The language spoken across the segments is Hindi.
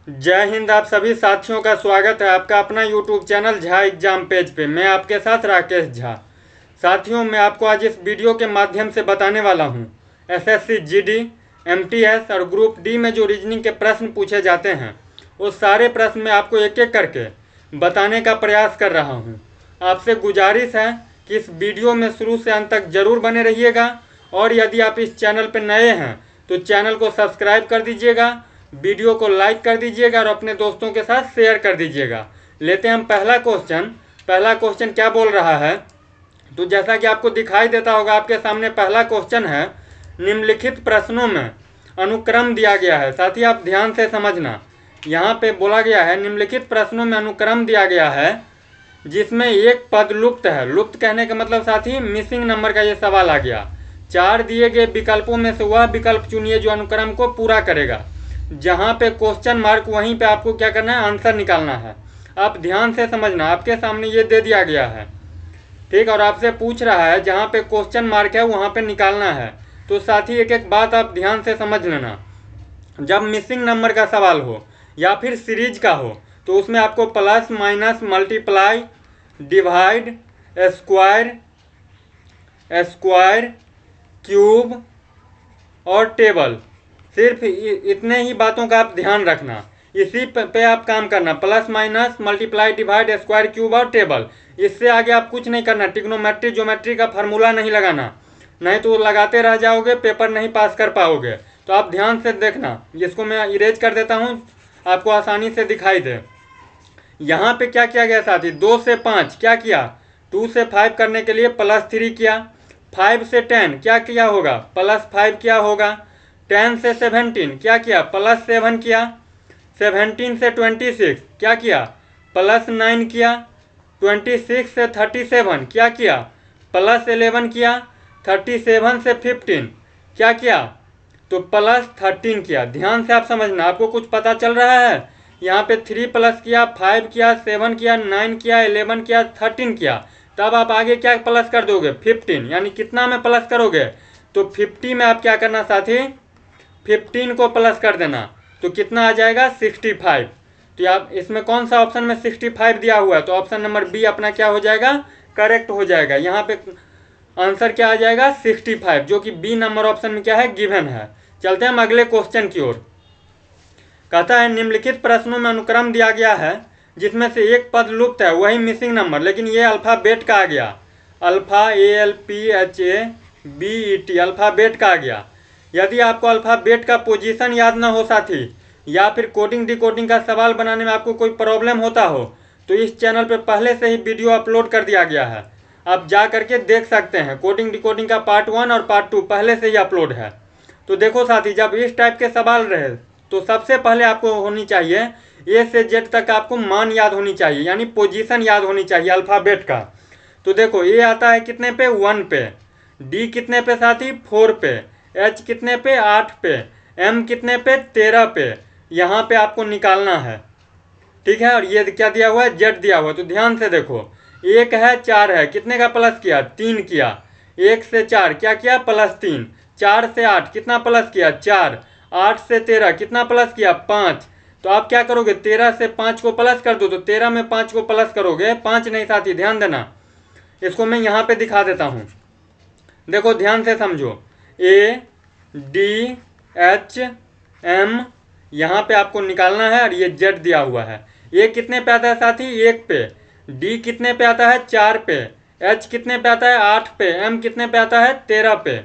जय हिंद। आप सभी साथियों का स्वागत है आपका अपना YouTube channel Jha exam page पे। मैं आपके साथ राकेश झा। साथियों, मैं आपको आज इस वीडियो के माध्यम से बताने वाला हूँ एसएससी जीडी, एमटीएस और ग्रुप डी में जो रीजनिंग के प्रश्न पूछे जाते हैं उस सारे प्रश्न में आपको एक एक करके बताने का प्रयास कर रहा हूँ। आपसे गुजारिश है कि इस वीडियो में शुरू से अंत तक जरूर बने रहिएगा और यदि आप इस चैनल पर नए हैं तो चैनल को सब्सक्राइब कर दीजिएगा, वीडियो को लाइक कर दीजिएगा और अपने दोस्तों के साथ शेयर कर दीजिएगा। लेते हैं हम पहला क्वेश्चन क्या बोल रहा है। तो जैसा कि आपको दिखाई देता होगा, आपके सामने पहला क्वेश्चन है, निम्नलिखित प्रश्नों में अनुक्रम दिया गया है। साथी आप ध्यान से समझना, यहाँ पे बोला गया है निम्नलिखित प्रश्नों में अनुक्रम दिया गया है जिसमें एक पद लुप्त है। लुप्त कहने का मतलब साथी मिसिंग नंबर का ये सवाल आ गया। 4 दिए गए विकल्पों में से वह विकल्प चुनिए जो अनुक्रम को पूरा करेगा। जहाँ पे क्वेश्चन मार्क वहीं पे आपको क्या करना है, आंसर निकालना है। आप ध्यान से समझना, आपके सामने ये दे दिया गया है, ठीक, और आपसे पूछ रहा है जहाँ पे क्वेश्चन मार्क है वहाँ पे निकालना है। तो साथी एक एक बात आप ध्यान से समझ लेना। जब मिसिंग नंबर का सवाल हो या फिर सीरीज का हो तो उसमें आपको plus minus multiply divide square cube और टेबल, सिर्फ इतने ही बातों का आप ध्यान रखना। इसी पे आप काम करना, plus minus multiply divide square cube और टेबल। इससे आगे आप कुछ नहीं करना। ट्रिग्नोमेट्री ज्योमेट्री का फार्मूला नहीं लगाना, नहीं तो लगाते रह जाओगे, पेपर नहीं पास कर पाओगे। तो आप ध्यान से देखना। इसको मैं इरेज कर देता हूँ, आपको आसानी से दिखाई दे। यहाँ पे क्या किया गया साथी, 2 से 5 क्या किया, 2 से 5 करने के लिए +3 किया। 5 से 10 क्या किया होगा, +5 किया होगा। 10 से 17 क्या किया, +7 किया। 17 से 26 क्या किया, +9 किया। 26 से 37 क्या किया, +11 किया। 37 से 15 क्या किया, तो +13 किया। ध्यान से आप समझना, आपको कुछ पता चल रहा है। यहाँ पे 3 प्लस किया, 5 किया, 7 किया, 9 किया, 11 किया, 13 किया। तब आप आगे क्या प्लस कर दोगे, 15। यानी कितना में प्लस करोगे, तो 50 में आप क्या करना साथी, 15 को प्लस कर देना। तो कितना आ जाएगा, 65। तो आप इसमें कौन सा ऑप्शन में 65 दिया हुआ है, तो ऑप्शन नंबर बी अपना क्या हो जाएगा, करेक्ट हो जाएगा। यहाँ पे आंसर क्या आ जाएगा, 65, जो कि बी नंबर ऑप्शन में क्या है, गिवन है। चलते हैं हम अगले क्वेश्चन की ओर। कहता है निम्नलिखित प्रश्नों में अनुक्रम दिया गया है जिसमें से एक पद लुप्त है, वही मिसिंग नंबर, लेकिन ये अल्फाबेट का आ गया। अल्फा ALPHABET अल्फाबेट का आ गया। यदि आपको अल्फाबेट का पोजीशन याद ना हो साथी, या फिर कोडिंग डिकोडिंग का सवाल बनाने में आपको कोई प्रॉब्लम होता हो, तो इस चैनल पर पहले से ही वीडियो अपलोड कर दिया गया है, आप जा करके देख सकते हैं। कोडिंग डिकोडिंग का पार्ट 1 और पार्ट 2 पहले से ही अपलोड है। तो देखो साथी, जब इस टाइप के सवाल रहे तो सबसे पहले आपको होनी चाहिए ए से जेड तक आपको मान याद होनी चाहिए, यानी पोजीशन याद होनी चाहिए अल्फाबेट का। तो देखो ए आता है कितने पे, 1 पे। डी कितने पे साथी, 4 पे। एच कितने पे, 8 पे। एम कितने पे, 13 पे। यहाँ पे आपको निकालना है, ठीक है। और ये क्या दिया हुआ है, जेड दिया हुआ है। तो ध्यान से देखो, 1 है, 4 है, कितने का प्लस किया, 3 किया। 1 से 4 क्या किया, +3। 4 से 8 कितना प्लस किया, 4। 8 से 13 कितना प्लस किया, 5। तो आप क्या करोगे, 13 से 5 को प्लस कर दो। तो 13 में 5 को प्लस करोगे, 5 नहीं साथी, ध्यान देना। इसको मैं यहाँ पे दिखा देता हूँ, देखो ध्यान से समझो। ADHM यहाँ पे आपको निकालना है और ये जेड दिया हुआ है। ए कितने पे आता है साथी, 1 पे। डी कितने पे आता है, 4 पे। एच कितने पे आता है, 8 पे। एम कितने पे आता है, 13 पे।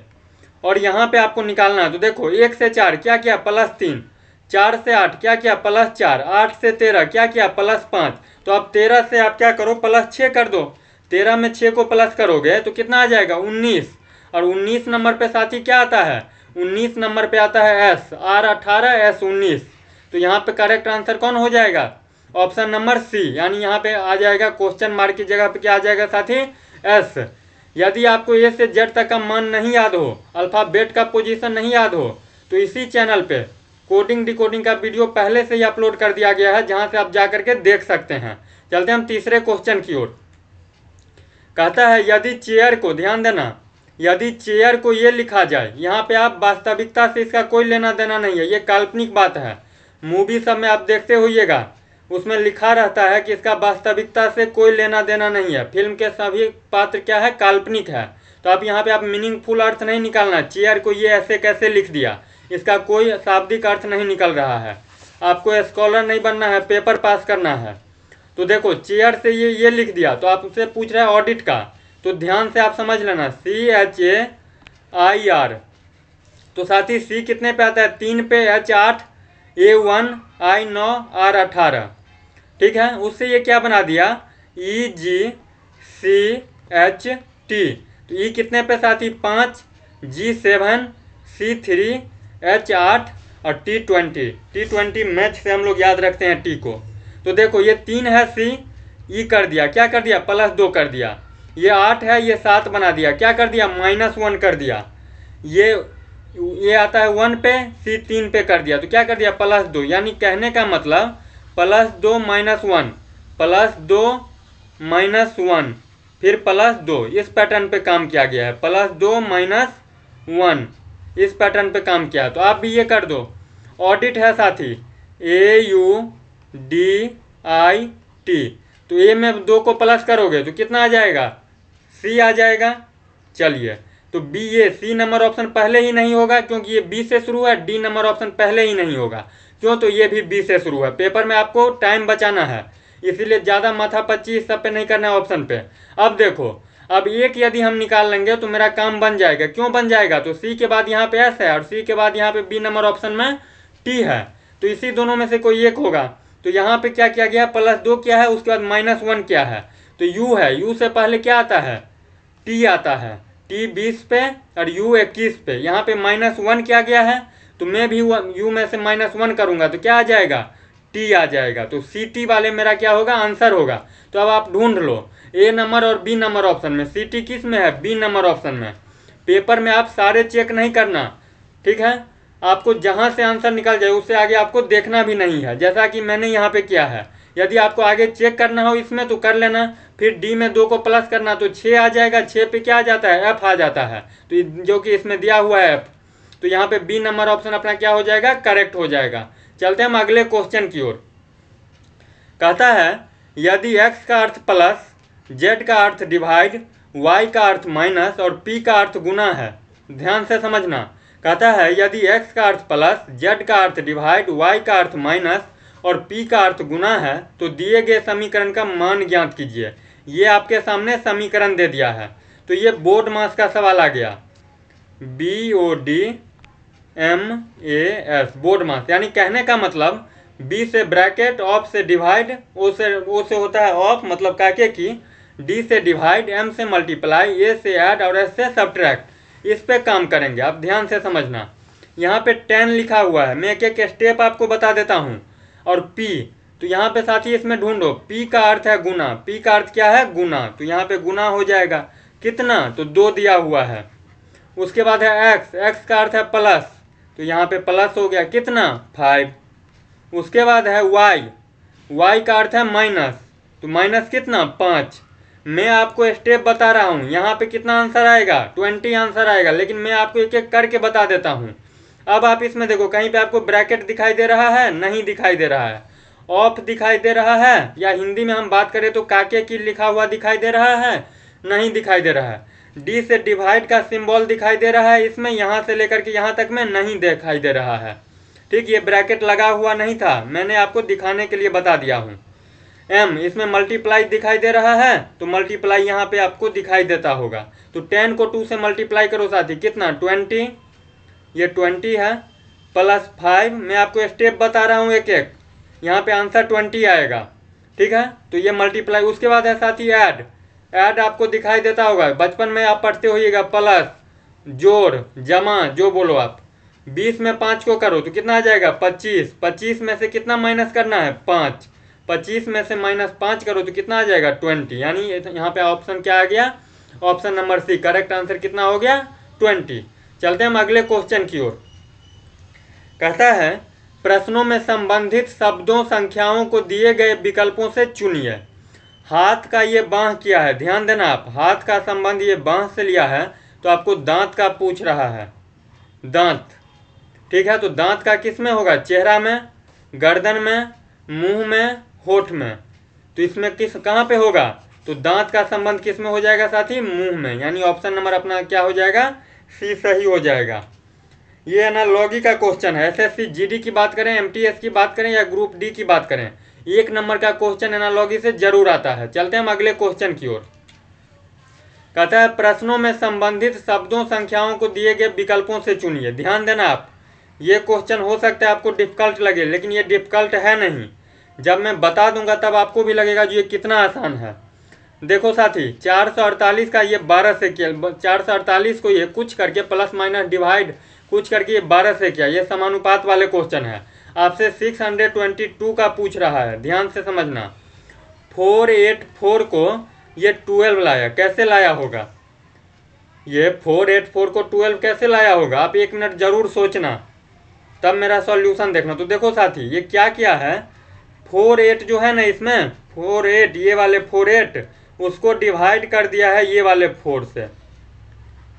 और यहाँ पे आपको निकालना है। तो देखो 1 से 4 क्या किया, +3। 4 से 8 क्या किया, +4। 8 से 13 क्या किया, +5। तो अब 13 से आप क्या करो, +6 कर दो। 13 में 6 को प्लस करोगे तो कितना आ जाएगा, 19। और 19 नंबर पे साथी क्या आता है, 19 नंबर पे आता है एस, R18 S19। तो यहाँ पे करेक्ट आंसर कौन हो जाएगा, ऑप्शन नंबर सी। यानी यहाँ पे आ जाएगा, क्वेश्चन मार्क की जगह पे क्या आ जाएगा साथी, एस। यदि आपको ए से जेड तक का मान नहीं याद हो, अल्फाबेट का पोजीशन नहीं याद हो, तो इसी चैनल पे कोडिंग डिकोडिंग का वीडियो पहले से ही अपलोड कर दिया गया है, जहां से आप जा करके देख सकते हैं। चलते हम तीसरे क्वेश्चन की ओर। कहता है यदि चेयर को, ध्यान देना, यदि चेयर को ये लिखा जाए, यहाँ पे आप वास्तविकता से इसका कोई लेना देना नहीं है, ये काल्पनिक बात है। मूवी सब में आप देखते होइएगा, उसमें लिखा रहता है कि इसका वास्तविकता से कोई लेना देना नहीं है, फिल्म के सभी पात्र क्या है, काल्पनिक है। तो आप यहाँ पे आप मीनिंगफुल अर्थ नहीं निकालना, चेयर को ये ऐसे कैसे लिख दिया, इसका कोई शाब्दिक अर्थ नहीं निकल रहा है। आपको स्कॉलर नहीं बनना है, पेपर पास करना है। तो देखो चेयर से ये लिख दिया, तो आप उससे पूछ रहे हैं ऑडिट का, तो ध्यान से आप समझ लेना, CHAIR। तो साथ ही सी कितने पे आता है, 3 पे, H8, A1, I9, R18। ठीक है, उससे ये क्या बना दिया, EGCHT। तो E कितने पे साथी, 5, G7, C3, H8 और T20 मैच से हम लोग याद रखते हैं T को। तो देखो ये 3 है C, E कर दिया, क्या कर दिया, +2 कर दिया। ये 8 है, ये 7 बना दिया, क्या कर दिया, -1 कर दिया। ये आता है 1 पे, C 3 पे कर दिया, तो क्या कर दिया, +2। यानी कहने का मतलब +2 -1, +2 -1 फिर +2, इस पैटर्न पे काम किया गया है। +2 -1 इस पैटर्न पे काम किया है। तो आप भी ये कर दो। ऑडिट है साथी, AUDIT। तो ए में 2 को प्लस करोगे तो कितना आ जाएगा, C आ जाएगा। चलिए, तो बी, ये C नंबर ऑप्शन पहले ही नहीं होगा क्योंकि ये B से शुरू है, D नंबर ऑप्शन पहले ही नहीं होगा क्यों, तो ये भी B से शुरू है। पेपर में आपको टाइम बचाना है, इसीलिए ज़्यादा माथापच्ची इस सब पे नहीं करना है ऑप्शन पे। अब देखो, अब एक यदि हम निकाल लेंगे तो मेरा काम बन जाएगा। क्यों बन जाएगा, तो C के बाद यहाँ पे S है और C के बाद यहाँ पे B नंबर ऑप्शन में T है, तो इसी दोनों में से कोई एक होगा। तो यहाँ पे क्या किया गया, +2 क्या है, उसके बाद -1 क्या है, तो U है। U से पहले क्या आता है, T आता है। T 20 पे और U 21 पे, यहाँ पे -1 क्या गया है, तो मैं भी U में से -1 करूँगा तो क्या आ जाएगा, T आ जाएगा। तो CT वाले मेरा क्या होगा, आंसर होगा। तो अब आप ढूंढ लो A नंबर और B नंबर ऑप्शन में, CT किस में है, B नंबर ऑप्शन में। पेपर में आप सारे चेक नहीं करना, ठीक है, आपको जहाँ से आंसर निकल जाए उससे आगे आपको देखना भी नहीं है, जैसा कि मैंने यहाँ पे किया है। यदि आपको आगे चेक करना हो इसमें तो कर लेना, फिर D में 2 को प्लस करना तो 6 आ जाएगा। 6 पे क्या आ जाता है, F आ जाता है, तो जो कि इसमें दिया हुआ है F। तो यहाँ पे B नंबर ऑप्शन अपना क्या हो जाएगा, करेक्ट हो जाएगा। चलते हैं हम अगले क्वेश्चन की ओर। कहता है यदि x का अर्थ प्लस, z का अर्थ डिवाइड, y का अर्थ माइनस और p का अर्थ गुना है। ध्यान से समझना। कहता है यदि x का अर्थ प्लस, z का अर्थ डिवाइड, y का अर्थ माइनस और p का अर्थ गुना है तो दिए गए समीकरण का मान ज्ञात कीजिए। ये आपके सामने समीकरण दे दिया है, तो ये बोर्ड मास का सवाल आ गया, BODMAS, बोर्ड मास। यानी कहने का मतलब B से ब्रैकेट, ऑफ से डिवाइड, ओ से होता है ऑफ मतलब काके की, D से डिवाइड, M से मल्टीप्लाई, A से ऐड और S से सब्ट्रैक्ट। इस पे काम करेंगे, आप ध्यान से समझना। यहाँ पे 10 लिखा हुआ है, मैं एक एक स्टेप आपको बता देता हूँ। और P, तो यहाँ पे साथी इसमें ढूंढो, P का अर्थ है गुना। P का अर्थ क्या है, गुना, तो यहाँ पे गुना हो जाएगा। कितना, तो 2 दिया हुआ है। उसके बाद है X, X का अर्थ है प्लस, तो यहाँ पे प्लस हो गया, कितना, 5। उसके बाद है Y, Y का अर्थ है माइनस, तो माइनस कितना, 5। मैं आपको स्टेप बता रहा हूँ, यहाँ पे कितना आंसर आएगा, 20 आंसर आएगा, लेकिन मैं आपको एक एक करके बता देता हूँ। अब आप इसमें देखो, कहीं पे आपको ब्रैकेट दिखाई दे रहा है, नहीं दिखाई दे रहा है। ऑफ दिखाई दे रहा है, या हिंदी में हम बात करें तो काके की लिखा हुआ दिखाई दे रहा है, नहीं दिखाई दे रहा है। D से डिवाइड का सिंबल दिखाई दे रहा है, इसमें यहाँ से लेकर के यहाँ तक में नहीं दिखाई दे रहा है। ठीक, ये ब्रैकेट लगा हुआ नहीं था, मैंने आपको दिखाने के लिए बता दिया हूँ। M, इसमें मल्टीप्लाई दिखाई दे रहा है, तो मल्टीप्लाई यहाँ पे आपको दिखाई देता होगा। तो 10 को 2 से मल्टीप्लाई करो साथी, कितना, 20, ये 20 है, प्लस 5। मैं आपको स्टेप बता रहा हूँ एक एक, यहाँ पे आंसर 20 आएगा। ठीक है, तो ये मल्टीप्लाई। उसके बाद है साथी ऐड, ऐड आपको दिखाई देता होगा, बचपन में आप पढ़ते होइएगा, प्लस, जोड़, जमा, जो बोलो आप। 20 में 5 को करो तो कितना आ जाएगा, 25। 25 में से कितना माइनस करना है, 5। 25 में से -5 करो तो कितना आ जाएगा, 20। यानी यहाँ पे ऑप्शन क्या आ गया, option number C, correct answer कितना हो गया, 20। चलते हैं हम अगले क्वेश्चन की ओर। कहता है प्रश्नों में संबंधित शब्दों, संख्याओं को दिए गए विकल्पों से चुनिए। हाथ का ये बाह किया है, ध्यान देना आप, हाथ का संबंध ये बाह से लिया है, तो आपको दांत का पूछ रहा है, दांत। ठीक है, तो दांत का किस में होगा, चेहरा में, गर्दन में, मुंह में, होठ में। तो इसमें कहाँ पे होगा? तो दांत का संबंध किस में हो जाएगा साथी? मुंह में। यानी ऑप्शन नंबर अपना क्या हो जाएगा? सी सही हो जाएगा। ये एनालॉजी का क्वेश्चन है। एसएससी जीडी की बात करें, एमटीएस की बात करें या ग्रुप डी की बात करें, 1 नंबर का क्वेश्चन एनालॉजी से जरूर आता है। चलते हैं हम अगले क्वेश्चन की ओर। कहता है प्रश्नों में संबंधित शब्दों संख्याओं को दिए गए विकल्पों से चुनिए। ध्यान देना आप, ये क्वेश्चन हो सकता है आपको डिफिकल्ट लगे, लेकिन ये डिफिकल्ट है नहीं। जब मैं बता दूंगा तब आपको भी लगेगा जो ये कितना आसान है। देखो साथी, 448 का ये 12 से किया, 448 को ये कुछ करके प्लस माइनस डिवाइड कुछ करके ये 12 से किया। ये समानुपात वाले क्वेश्चन है। आपसे 622 का पूछ रहा है, ध्यान से समझना। 484 को ये 12 लाया, कैसे लाया होगा? ये 484 को 12 कैसे लाया होगा? आप 1 मिनट जरूर सोचना, तब मेरा सॉल्यूशन देखना। तो देखो साथी, ये क्या किया है, 48 जो है ना, इसमें 48 ये वाले 48 उसको डिवाइड कर दिया है ये वाले 4 से,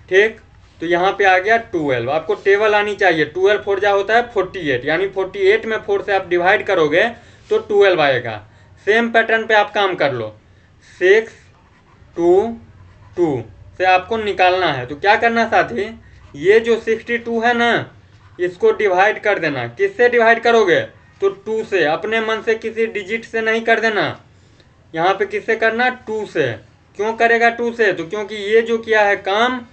ठीक। तो यहाँ पे आ गया 12। आपको टेबल आनी चाहिए। 12 4 जा होता है 48, यानी 48 में 4 से आप डिवाइड करोगे तो 12 आएगा। सेम पैटर्न पे आप काम कर लो। 6 2 2 से आपको निकालना है। तो क्या करना साथी, ये जो 62 है ना, इसको डिवाइड कर देना। किससे डिवाइड करोगे? तो 2 से। अपने मन से किसी डिजिट से नहीं कर देना, यहाँ पे किससे करना? 2 से। क्यों करेगा 2 से? तो क्योंकि ये जो किया है काम,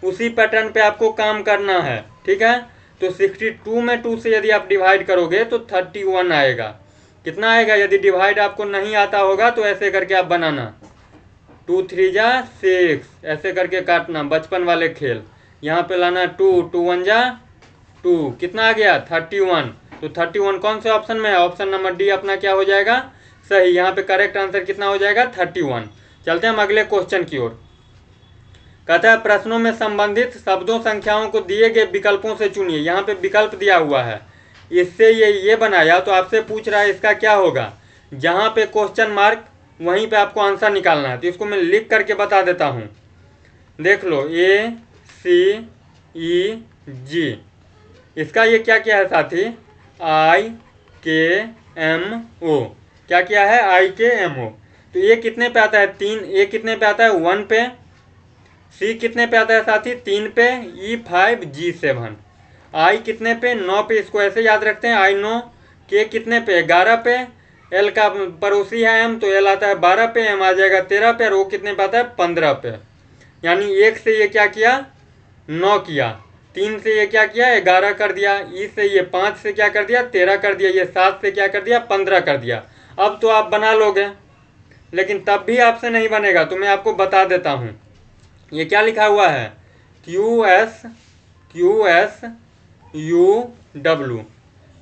उसी पैटर्न पे आपको काम करना है, ठीक है। तो 62 में 2 से यदि आप डिवाइड करोगे तो 31 आएगा। कितना आएगा? यदि डिवाइड आपको नहीं आता होगा तो ऐसे करके आप बनाना, 2 3 जा 6, ऐसे करके काटना, बचपन वाले खेल। यहाँ पे लाना 2 2 1 जा 2, कितना आ गया? 31। तो 31 कौन से ऑप्शन में है? ऑप्शन नंबर डी अपना क्या हो जाएगा? सही। यहाँ पे करेक्ट आंसर कितना हो जाएगा? 31। चलते हैं हम अगले क्वेश्चन की ओर। कहता है प्रश्नों में संबंधित शब्दों संख्याओं को दिए गए विकल्पों से चुनिए। यहाँ पे विकल्प दिया हुआ है, इससे ये बनाया, तो आपसे पूछ रहा है इसका क्या होगा। जहाँ पे क्वेश्चन मार्क वहीं पे आपको आंसर निकालना है। तो इसको मैं लिख करके बता देता हूँ, देख लो, ACEG। इसका ये क्या किया है साथी? IKMO। क्या किया है? IKMO। तो ये कितने पे आता है? 3। ये कितने पे आता है? 1 पे। सी कितने पे आता है साथी? 3 पे। E5G7। आई कितने पे? 9 पे। इसको ऐसे याद रखते हैं, I9। के कितने पे? 11 पे। एल का पड़ोसी है एम, तो एल आता है 12 पे, एम आ जाएगा 13 पे, और वो कितने पे आता है? 15 पे। यानी 1 से ये क्या किया? 9 किया। 3 से ये क्या किया? 11 कर दिया। ई से ये 5 से क्या कर दिया? 13 कर दिया। ये 7 से क्या कर दिया? 15 कर दिया। अब तो आप बना लोगे, लेकिन तब भी आपसे नहीं बनेगा, तो मैं आपको बता देता हूँ। ये क्या लिखा हुआ है? QSUW।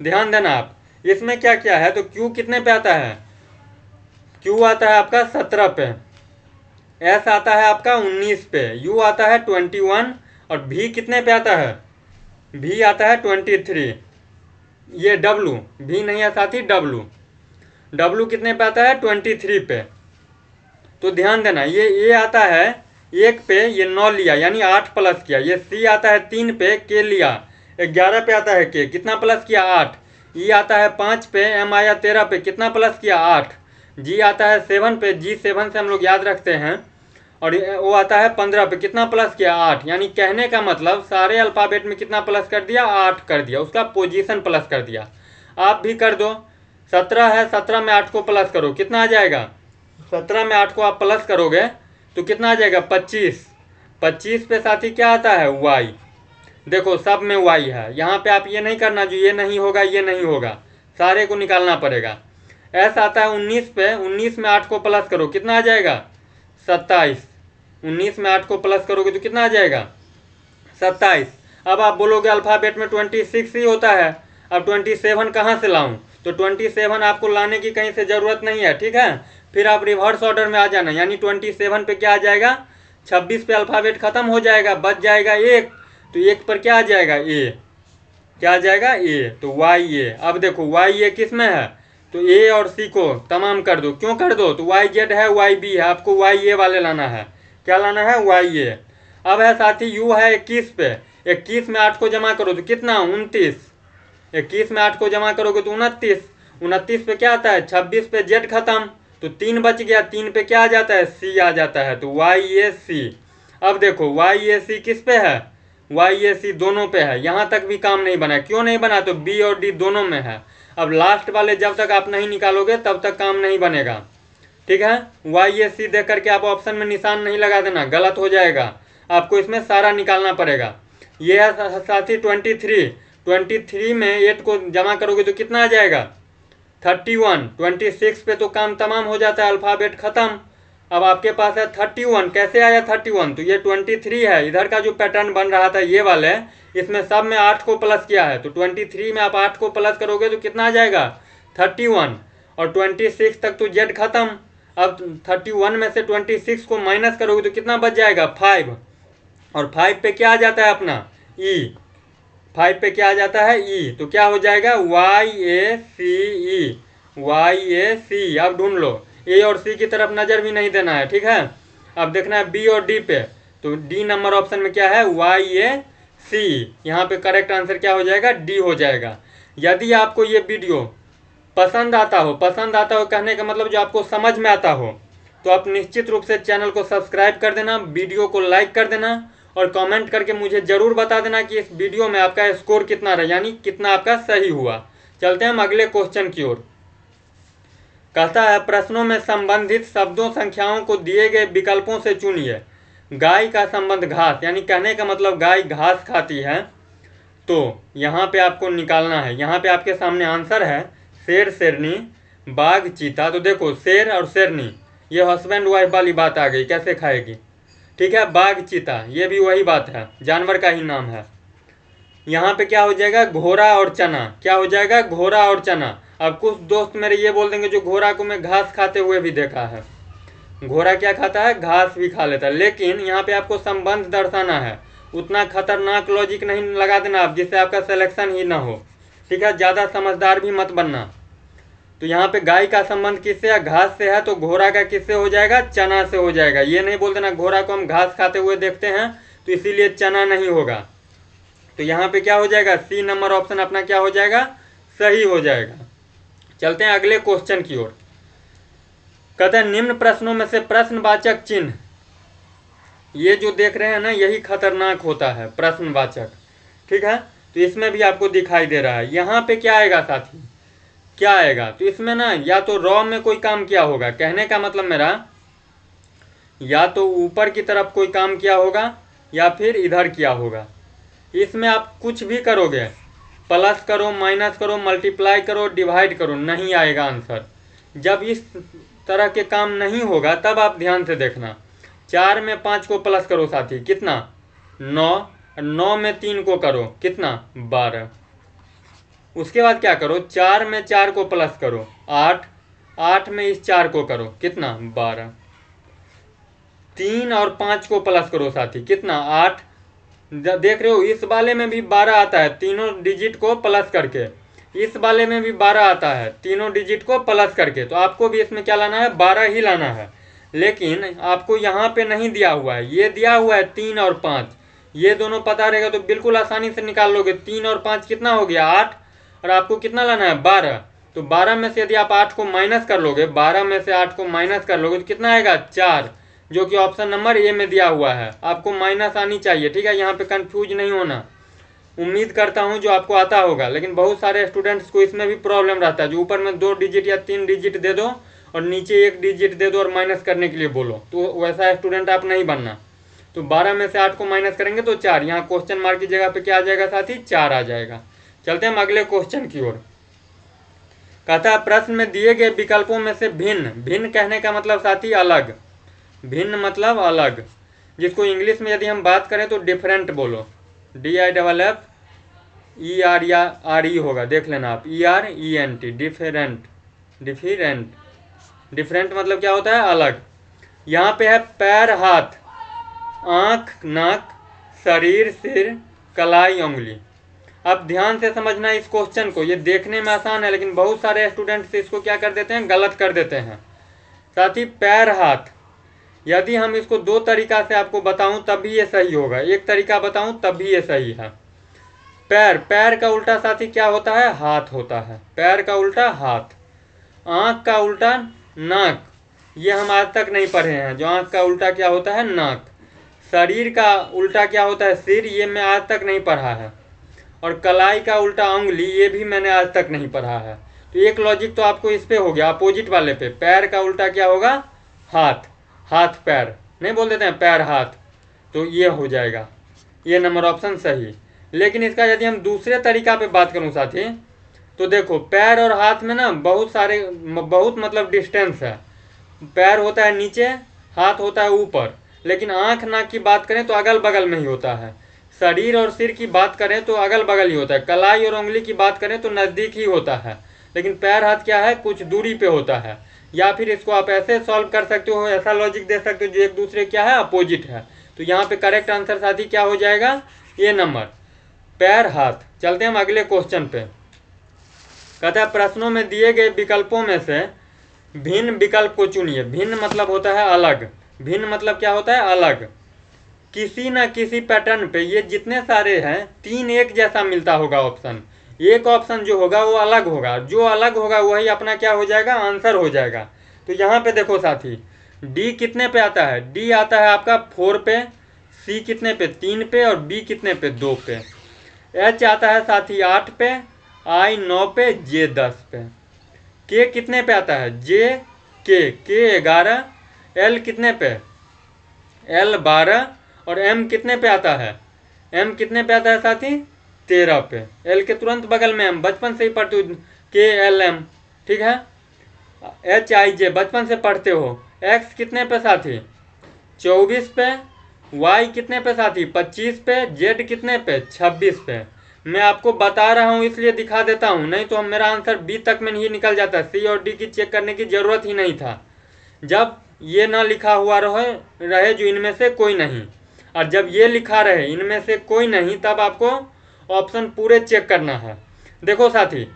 ध्यान देना आप, इसमें क्या क्या है? तो Q कितने पे आता है? Q आता है आपका 17 पे। S आता है आपका 19 पे। U आता है 21। और V कितने पे आता है? V आता है 23। ये W, V नहीं है साथी, W कितने पे आता है? 23 पे। तो ध्यान देना, ये आता है 1 पे, ये 9 लिया यानी 8 प्लस किया। ये C आता है 3 पे, K लिया 11 पे आता है K, कितना प्लस किया? 8। E आता है 5 पे, M आया 13 पे, कितना प्लस किया? 8। G आता है 7 पे, G 7 से हम लोग याद रखते हैं, और वो आता है 15 पे, कितना प्लस किया? 8। यानी कहने का मतलब सारे अल्फाबेट में कितना प्लस कर दिया? 8 कर दिया, उसका पोजीशन प्लस कर दिया। आप भी कर दो। 17 है, 17 में 8 को प्लस करो, कितना आ जाएगा? 17 में 8 को आप प्लस करोगे तो कितना आ जाएगा? 25। 25 पे साथी क्या आता है? Y। देखो सब में Y है। यहाँ पे आप ये नहीं करना जो ये नहीं होगा, ये नहीं होगा, सारे को निकालना पड़ेगा। S आता है 19 पे, 19 में 8 को प्लस करो, कितना आ जाएगा? 27। 19 में 8 को प्लस करोगे तो कितना आ जाएगा? 27। अब आप बोलोगे अल्फाबेट में 26 ही होता है, अब 27 कहाँ से लाऊं? तो 27 आपको लाने की कहीं से ज़रूरत नहीं है, ठीक है। फिर आप रिवर्स ऑर्डर में आ जाना, यानी 27 पे क्या आ जाएगा? 26 पे अल्फाबेट खत्म हो जाएगा, बच जाएगा 1। तो 1 पर क्या आ जाएगा? A। क्या आ जाएगा? A। तो YA। अब देखो YA किस में है? तो A और C को तमाम कर दो। क्यों कर दो? तो YZ है, YB है, आपको YA वाले लाना है। क्या लाना है? YA। अब है साथी U है 21 पे, 21 में 8 को जमा करो तो कितना? 29। 21 में 8 को जमा करोगे तो 29, 29 पे क्या आता है 26 पे जेड खत्म, तो 3 बच गया, 3 पे क्या आ जाता है सी आ जाता है, तो YAC। अब देखो YAC किस पे है, YAC दोनों पे है, यहाँ तक भी काम नहीं बना, क्यों नहीं बना, तो B और D दोनों में है। अब लास्ट वाले जब तक आप नहीं निकालोगे तब तक काम नहीं बनेगा, ठीक है। YAC देख करके आप ऑप्शन में निशान नहीं लगा देना, गलत हो जाएगा, आपको इसमें सारा निकालना पड़ेगा। ये है साथी 23 में 8 को जमा करोगे तो कितना आ जाएगा 31, 26 पे तो काम तमाम हो जाता है, अल्फ़ाबेट खत्म। अब आपके पास है 31, कैसे आया 31, तो ये 23 है, इधर का जो पैटर्न बन रहा था ये वाले, इसमें सब में 8 को प्लस किया है, तो 23 में आप 8 को प्लस करोगे तो कितना आ जाएगा 31, और 26 तक तो जेड खत्म। अब 31 में से 26 को माइनस करोगे तो कितना बच जाएगा 5, और 5 पे क्या आ जाता है अपना ई, 5 पे क्या आ जाता है ई, तो क्या हो जाएगा YACE। अब ढूंढ लो, ए और सी की तरफ नज़र भी नहीं देना है, ठीक है। अब देखना है बी और डी पे, तो डी नंबर ऑप्शन में क्या है YAC, यहाँ पे करेक्ट आंसर क्या हो जाएगा डी हो जाएगा। यदि आपको ये वीडियो पसंद आता हो कहने का मतलब जो आपको समझ में आता हो, तो आप निश्चित रूप से चैनल को सब्सक्राइब कर देना, वीडियो को लाइक कर देना, और कमेंट करके मुझे ज़रूर बता देना कि इस वीडियो में आपका स्कोर कितना रहा, यानी कितना आपका सही हुआ। चलते हैं हम अगले क्वेश्चन की ओर। कहता है प्रश्नों में संबंधित शब्दों संख्याओं को दिए गए विकल्पों से चुनिए। गाय का संबंध घास, यानी कहने का मतलब गाय घास खाती है, तो यहाँ पे आपको निकालना है। यहाँ पे आपके सामने आंसर है शेर शेरनी बाघ चीता। तो देखो शेर और शेरनी ये हस्बैंड वाइफ वाली बात आ गई, कैसे खाएगी, ठीक है। बाघ चीता ये भी वही बात है, जानवर का ही नाम है। यहाँ पे क्या हो जाएगा घोड़ा और चना, क्या हो जाएगा घोड़ा और चना। अब कुछ दोस्त मेरे ये बोल देंगे जो घोड़ा को मैं घास खाते हुए भी देखा है, घोड़ा क्या खाता है घास भी खा लेता है, लेकिन यहाँ पे आपको संबंध दर्शाना है, उतना खतरनाक लॉजिक नहीं लगा देना आप जिससे आपका सिलेक्शन ही ना हो, ठीक है। ज़्यादा समझदार भी मत बनना। तो यहाँ पे गाय का संबंध किससे है घास से है, तो घोड़ा का किससे हो जाएगा चना से हो जाएगा। ये नहीं बोल देना घोड़ा को हम घास खाते हुए देखते हैं तो इसीलिए चना नहीं होगा। तो यहाँ पे क्या हो जाएगा सी नंबर ऑप्शन अपना क्या हो जाएगा सही हो जाएगा। चलते हैं अगले क्वेश्चन की ओर। कहते हैं निम्न प्रश्नों में से प्रश्नवाचक चिन्ह, ये जो देख रहे हैं ना यही खतरनाक होता है प्रश्नवाचक, ठीक है। तो इसमें भी आपको दिखाई दे रहा है, यहाँ पे क्या आएगा साथी क्या आएगा, तो इसमें ना या तो रॉ में कोई काम किया होगा, कहने का मतलब मेरा या तो ऊपर की तरफ कोई काम किया होगा या फिर इधर किया होगा। इसमें आप कुछ भी करोगे, प्लस करो माइनस करो मल्टीप्लाई करो डिवाइड करो, नहीं आएगा आंसर। जब इस तरह के काम नहीं होगा तब आप ध्यान से देखना। 4 में 5 को प्लस करो साथी कितना 9, 9 में 3 को करो कितना 12। उसके बाद क्या करो 4 में 4 को प्लस करो 8, 8 में इस 4 को करो कितना 12। 3 और 5 को प्लस करो साथी कितना 8। देख रहे हो इस वाले में भी 12 आता है तीनों डिजिट को प्लस करके, इस वाले में भी 12 आता है तीनों डिजिट को प्लस करके। तो आपको भी इसमें क्या लाना है 12 ही लाना है, लेकिन आपको यहाँ पे नहीं दिया हुआ है, ये दिया हुआ है 3 और 5, ये दोनों पता रहेगा तो बिल्कुल आसानी से निकाल लोगे। 3 और 5 कितना हो गया 8, और आपको कितना लाना है 12। तो 12 में से यदि आप 8 को माइनस कर लोगे, 12 में से 8 को माइनस कर लोगे तो कितना आएगा 4, जो कि ऑप्शन नंबर ए में दिया हुआ है। आपको माइनस आनी चाहिए, ठीक है, यहाँ पे कंफ्यूज नहीं होना। उम्मीद करता हूँ जो आपको आता होगा, लेकिन बहुत सारे स्टूडेंट्स को इसमें भी प्रॉब्लम रहता है, जो ऊपर में 2 डिजिट या 3 डिजिट दे दो और नीचे 1 डिजिट दे दो और माइनस करने के लिए बोलो, तो वैसा स्टूडेंट आप नहीं बनना। तो 12 में से 8 को माइनस करेंगे तो 4, यहाँ क्वेश्चन मार्क की जगह पे क्या आ जाएगा साथी 4 आ जाएगा। चलते हैं हम अगले क्वेश्चन की ओर। कहता है प्रश्न में दिए गए विकल्पों में से भिन्न, भिन्न कहने का मतलब साथी अलग, भिन्न मतलब अलग, जिसको इंग्लिश में यदि हम बात करें तो डिफरेंट बोलो, DIFFER या RE होगा, देख लेना आप ERENT डिफरेंट, डिफरेंट, डिफरेंट मतलब क्या होता है अलग। यहाँ पे है पैर हाथ आँख नाक शरीर सिर कलाई उंगली। अब ध्यान से समझना इस क्वेश्चन को, ये देखने में आसान है लेकिन बहुत सारे स्टूडेंट्स इसको क्या कर देते हैं गलत कर देते हैं। साथी पैर हाथ, यदि हम इसको 2 तरीका से आपको बताऊं तब भी ये सही होगा, एक तरीका बताऊं तब भी ये सही है। पैर, पैर का उल्टा साथी क्या होता है? हाथ होता है। पैर का उल्टा हाथ। आँख का उल्टा नाक, ये हम आज तक नहीं पढ़े हैं। जो आँख का उल्टा क्या होता है? नाक। शरीर का उल्टा क्या होता है? सिर, ये मैं आज तक नहीं पढ़ा है। और कलाई का उल्टा उंगली, ये भी मैंने आज तक नहीं पढ़ा है। तो एक लॉजिक तो आपको इस पे हो गया, अपोजिट वाले पे। पैर का उल्टा क्या होगा? हाथ। हाथ पैर नहीं बोल देते हैं, पैर हाथ, तो ये हो जाएगा। ये नंबर ऑप्शन सही। लेकिन इसका यदि हम दूसरे तरीका पे बात करूं साथी, तो देखो पैर और हाथ में ना बहुत मतलब डिस्टेंस है। पैर होता है नीचे, हाथ होता है ऊपर। लेकिन आँख नाक की बात करें तो अगल बगल में ही होता है। शरीर और सिर की बात करें तो अगल बगल ही होता है। कलाई और उंगली की बात करें तो नज़दीक ही होता है। लेकिन पैर हाथ क्या है? कुछ दूरी पे होता है। या फिर इसको आप ऐसे सॉल्व कर सकते हो, ऐसा लॉजिक दे सकते हो जो एक दूसरे क्या है? अपोजिट है। तो यहाँ पे करेक्ट आंसर साथी क्या हो जाएगा? ये नंबर, पैर हाथ। चलते हैं हम अगले क्वेश्चन पे। कहता है प्रश्नों में दिए गए विकल्पों में से भिन्न विकल्प को चुनिए। भिन्न मतलब होता है अलग। भिन्न मतलब क्या होता है? अलग। किसी न किसी पैटर्न पे, ये जितने सारे हैं, तीन एक जैसा मिलता होगा ऑप्शन। एक ऑप्शन जो होगा वो अलग होगा। जो अलग होगा वही अपना क्या हो जाएगा? आंसर हो जाएगा। तो यहाँ पे देखो साथी, डी कितने पे आता है? डी आता है आपका 4 पे, सी कितने पे? 3 पे, और बी कितने पे? 2 पे। एच आता है साथी 8 पे, आई 9 पे, जे 10 पे। के कितने पे आता है? जे के 11, एल कितने पे? एल 12, और एम कितने पे आता है? एम कितने पे आता है साथी? 13 पे। एल के तुरंत बगल में एम, बचपन से ही पढ़ते हो, के एल एम, ठीक है। एच आई जे बचपन से पढ़ते हो। एक्स कितने पे साथी? 24 पे। वाई कितने पे साथी? 25 पे। जेड कितने पे? 26 पे। मैं आपको बता रहा हूँ इसलिए दिखा देता हूँ, नहीं तो मेरा आंसर बी तक में नहीं निकल जाता। सी और डी की चेक करने की जरूरत ही नहीं था। जब ये ना लिखा हुआ रहे जो इनमें से कोई नहीं, और जब ये लिखा रहे इनमें से कोई नहीं, तब आपको ऑप्शन पूरे चेक करना है। देखो साथी,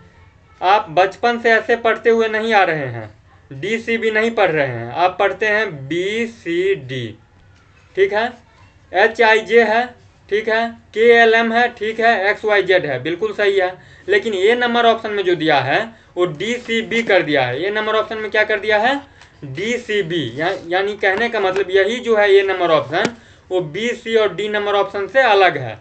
आप बचपन से ऐसे पढ़ते हुए नहीं आ रहे हैं। डी सी भी नहीं पढ़ रहे हैं, आप पढ़ते हैं बी सी डी, ठीक है। एच आई जे है, ठीक है। के एल एम है, ठीक है। एक्स वाई जेड है, बिल्कुल सही है। लेकिन ये नंबर ऑप्शन में जो दिया है वो डी सी बी कर दिया है। ये नंबर ऑप्शन में क्या कर दिया है? D C B. यानी कहने का मतलब यही जो है ये नंबर ऑप्शन, वो बी सी और डी नंबर ऑप्शन से अलग है।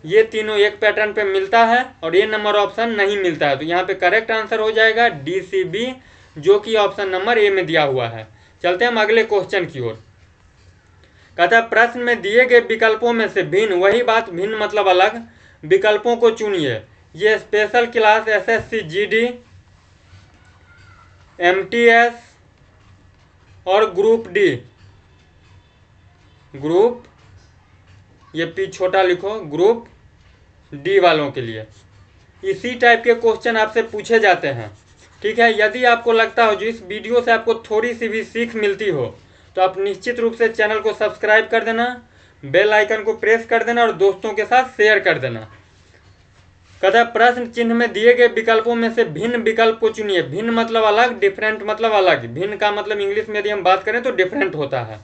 ये तीनों एक पैटर्न पे मिलता है और ये नंबर ऑप्शन नहीं मिलता है। तो यहाँ पे करेक्ट आंसर हो जाएगा डी सी बी, जो कि ऑप्शन नंबर ए में दिया हुआ है। चलते हैं हम अगले क्वेश्चन की ओर। कहता है प्रश्न में दिए गए विकल्पों में से भिन्न, वही बात भिन्न मतलब अलग, विकल्पों को चुनिए। ये special class SSC GD, MTS और ग्रुप डी, ग्रुप, ये पी छोटा लिखो, ग्रुप डी वालों के लिए इसी टाइप के क्वेश्चन आपसे पूछे जाते हैं, ठीक है। यदि आपको लगता हो जो इस वीडियो से आपको थोड़ी सी भी सीख मिलती हो, तो आप निश्चित रूप से चैनल को सब्सक्राइब कर देना, बेल आइकन को प्रेस कर देना और दोस्तों के साथ शेयर कर देना। कहता प्रश्न चिन्ह में दिए गए विकल्पों में से भिन्न विकल्प को चुनिए। भिन्न मतलब अलग, डिफरेंट मतलब अलग। भिन्न का मतलब इंग्लिश में यदि हम बात करें तो डिफरेंट होता है।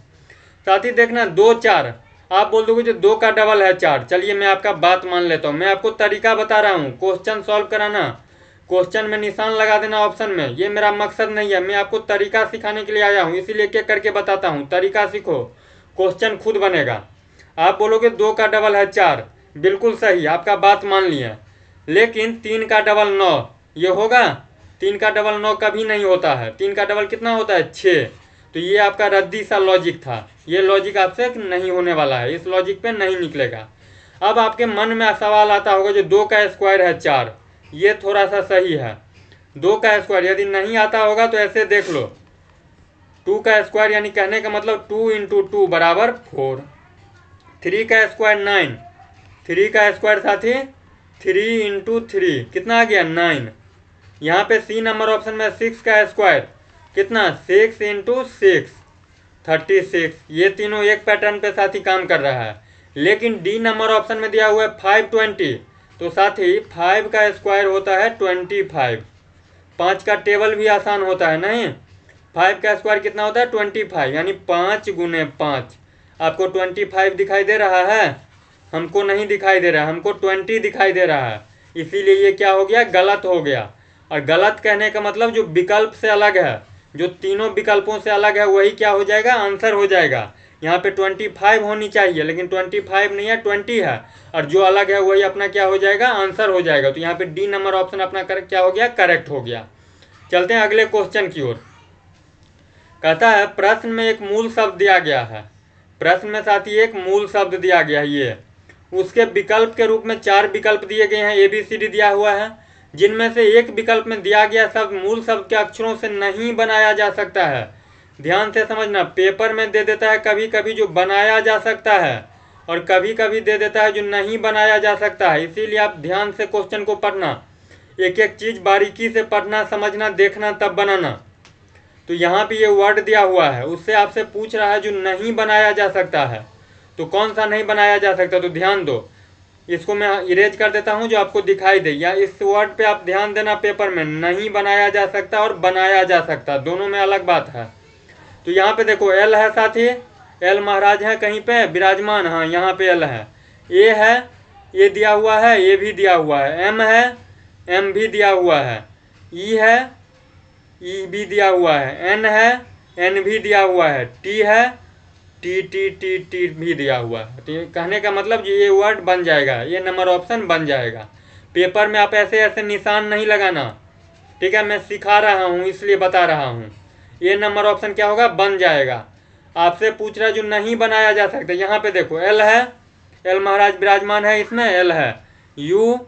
साथ ही देखना 2 4, आप बोल दोगे जो 2 का डबल है 4। चलिए मैं आपका बात मान लेता हूँ, मैं आपको तरीका बता रहा हूँ। क्वेश्चन सॉल्व कराना, क्वेश्चन में निशान लगा देना ऑप्शन में, ये मेरा मकसद नहीं है। मैं आपको तरीका सिखाने के लिए आया हूँ, इसीलिए एक एक करके बताता हूँ। तरीका सीखो, क्वेश्चन खुद बनेगा। आप बोलोगे 2 का डबल है 4, बिल्कुल सही, आपका बात मान लिया। लेकिन 3 का डबल 9, ये होगा? 3 का डबल 9 कभी नहीं होता है। 3 का डबल कितना होता है? 6। तो ये आपका रद्दी सा लॉजिक था। ये लॉजिक आपसे नहीं होने वाला है, इस लॉजिक पे नहीं निकलेगा। अब आपके मन में सवाल आता होगा जो 2 का स्क्वायर है 4, ये थोड़ा सा सही है। 2 का स्क्वायर यदि नहीं आता होगा तो ऐसे देख लो, 2 का स्क्वायर यानी कहने का मतलब 2 इंटू 2 बराबर 4। 3 का स्क्वायर 9, 3 का स्क्वायर साथी 3 इंटू 3 कितना आ गया? 9। यहाँ पे सी नंबर ऑप्शन में 6 का स्क्वायर कितना? 6 इंटू 6 36। ये तीनों एक पैटर्न पे साथी काम कर रहा है। लेकिन डी नंबर ऑप्शन में दिया हुआ है 520, तो साथी 5 का स्क्वायर होता है 25। 5 का टेबल भी आसान होता है नहीं? 5 का स्क्वायर कितना होता है? 25, यानी 5 गुने 5। आपको 25 दिखाई दे रहा है? हमको नहीं दिखाई दे रहा है, हमको 20 दिखाई दे रहा है, इसीलिए ये क्या हो गया, गलत हो गया। और गलत कहने का मतलब जो विकल्प से अलग है, जो तीनों विकल्पों से अलग है, वही क्या हो जाएगा, आंसर हो जाएगा। यहाँ पे 25 होनी चाहिए, लेकिन 25 नहीं है, 20 है, और जो अलग है वही अपना क्या हो जाएगा, आंसर हो जाएगा। तो यहाँ पे डी नंबर ऑप्शन अपना क्या हो गया, करेक्ट हो गया। चलते हैं अगले क्वेश्चन की ओर। कहता है प्रश्न में एक मूल शब्द दिया गया है, प्रश्न में साथी एक मूल शब्द दिया गया है, ये उसके विकल्प के रूप में 4 विकल्प दिए गए हैं, ABCD दिया हुआ है, जिनमें से एक विकल्प में दिया गया शब्द मूल शब्द के अक्षरों से नहीं बनाया जा सकता है। ध्यान से समझना, पेपर में दे देता है कभी कभी जो बनाया जा सकता है, और कभी कभी दे देता है जो नहीं बनाया जा सकता है। इसीलिए आप ध्यान से क्वेश्चन को पढ़ना, एक एक चीज बारीकी से पढ़ना, समझना, देखना, तब बनाना। तो यहाँ पे ये वर्ड दिया हुआ है, उससे आपसे पूछ रहा है जो नहीं बनाया जा सकता है, तो कौन सा नहीं बनाया जा सकता। तो ध्यान दो, इसको मैं इरेज कर देता हूँ जो आपको दिखाई दे, या इस वर्ड पे आप ध्यान देना, पेपर में नहीं बनाया जा सकता और बनाया जा सकता, दोनों में अलग बात है। तो यहाँ पे देखो एल है साथी, एल महाराज है कहीं पे विराजमान, हाँ यहाँ पे एल है, ए है, ए दिया हुआ है, ए भी दिया हुआ है, एम है, एम भी दिया हुआ है, ई है, ई भी दिया हुआ है, एन है, एन भी दिया हुआ है, टी है, टी टी टी टी भी दिया हुआ है। तो कहने का मतलब ये वर्ड बन जाएगा, ये नंबर ऑप्शन बन जाएगा। पेपर में आप ऐसे ऐसे निशान नहीं लगाना, ठीक है, मैं सिखा रहा हूँ इसलिए बता रहा हूँ। ये नंबर ऑप्शन क्या होगा, बन जाएगा। आपसे पूछ रहा है जो नहीं बनाया जा सकता, यहाँ पे देखो एल है, एल महाराज विराजमान है इसमें, एल है, यू,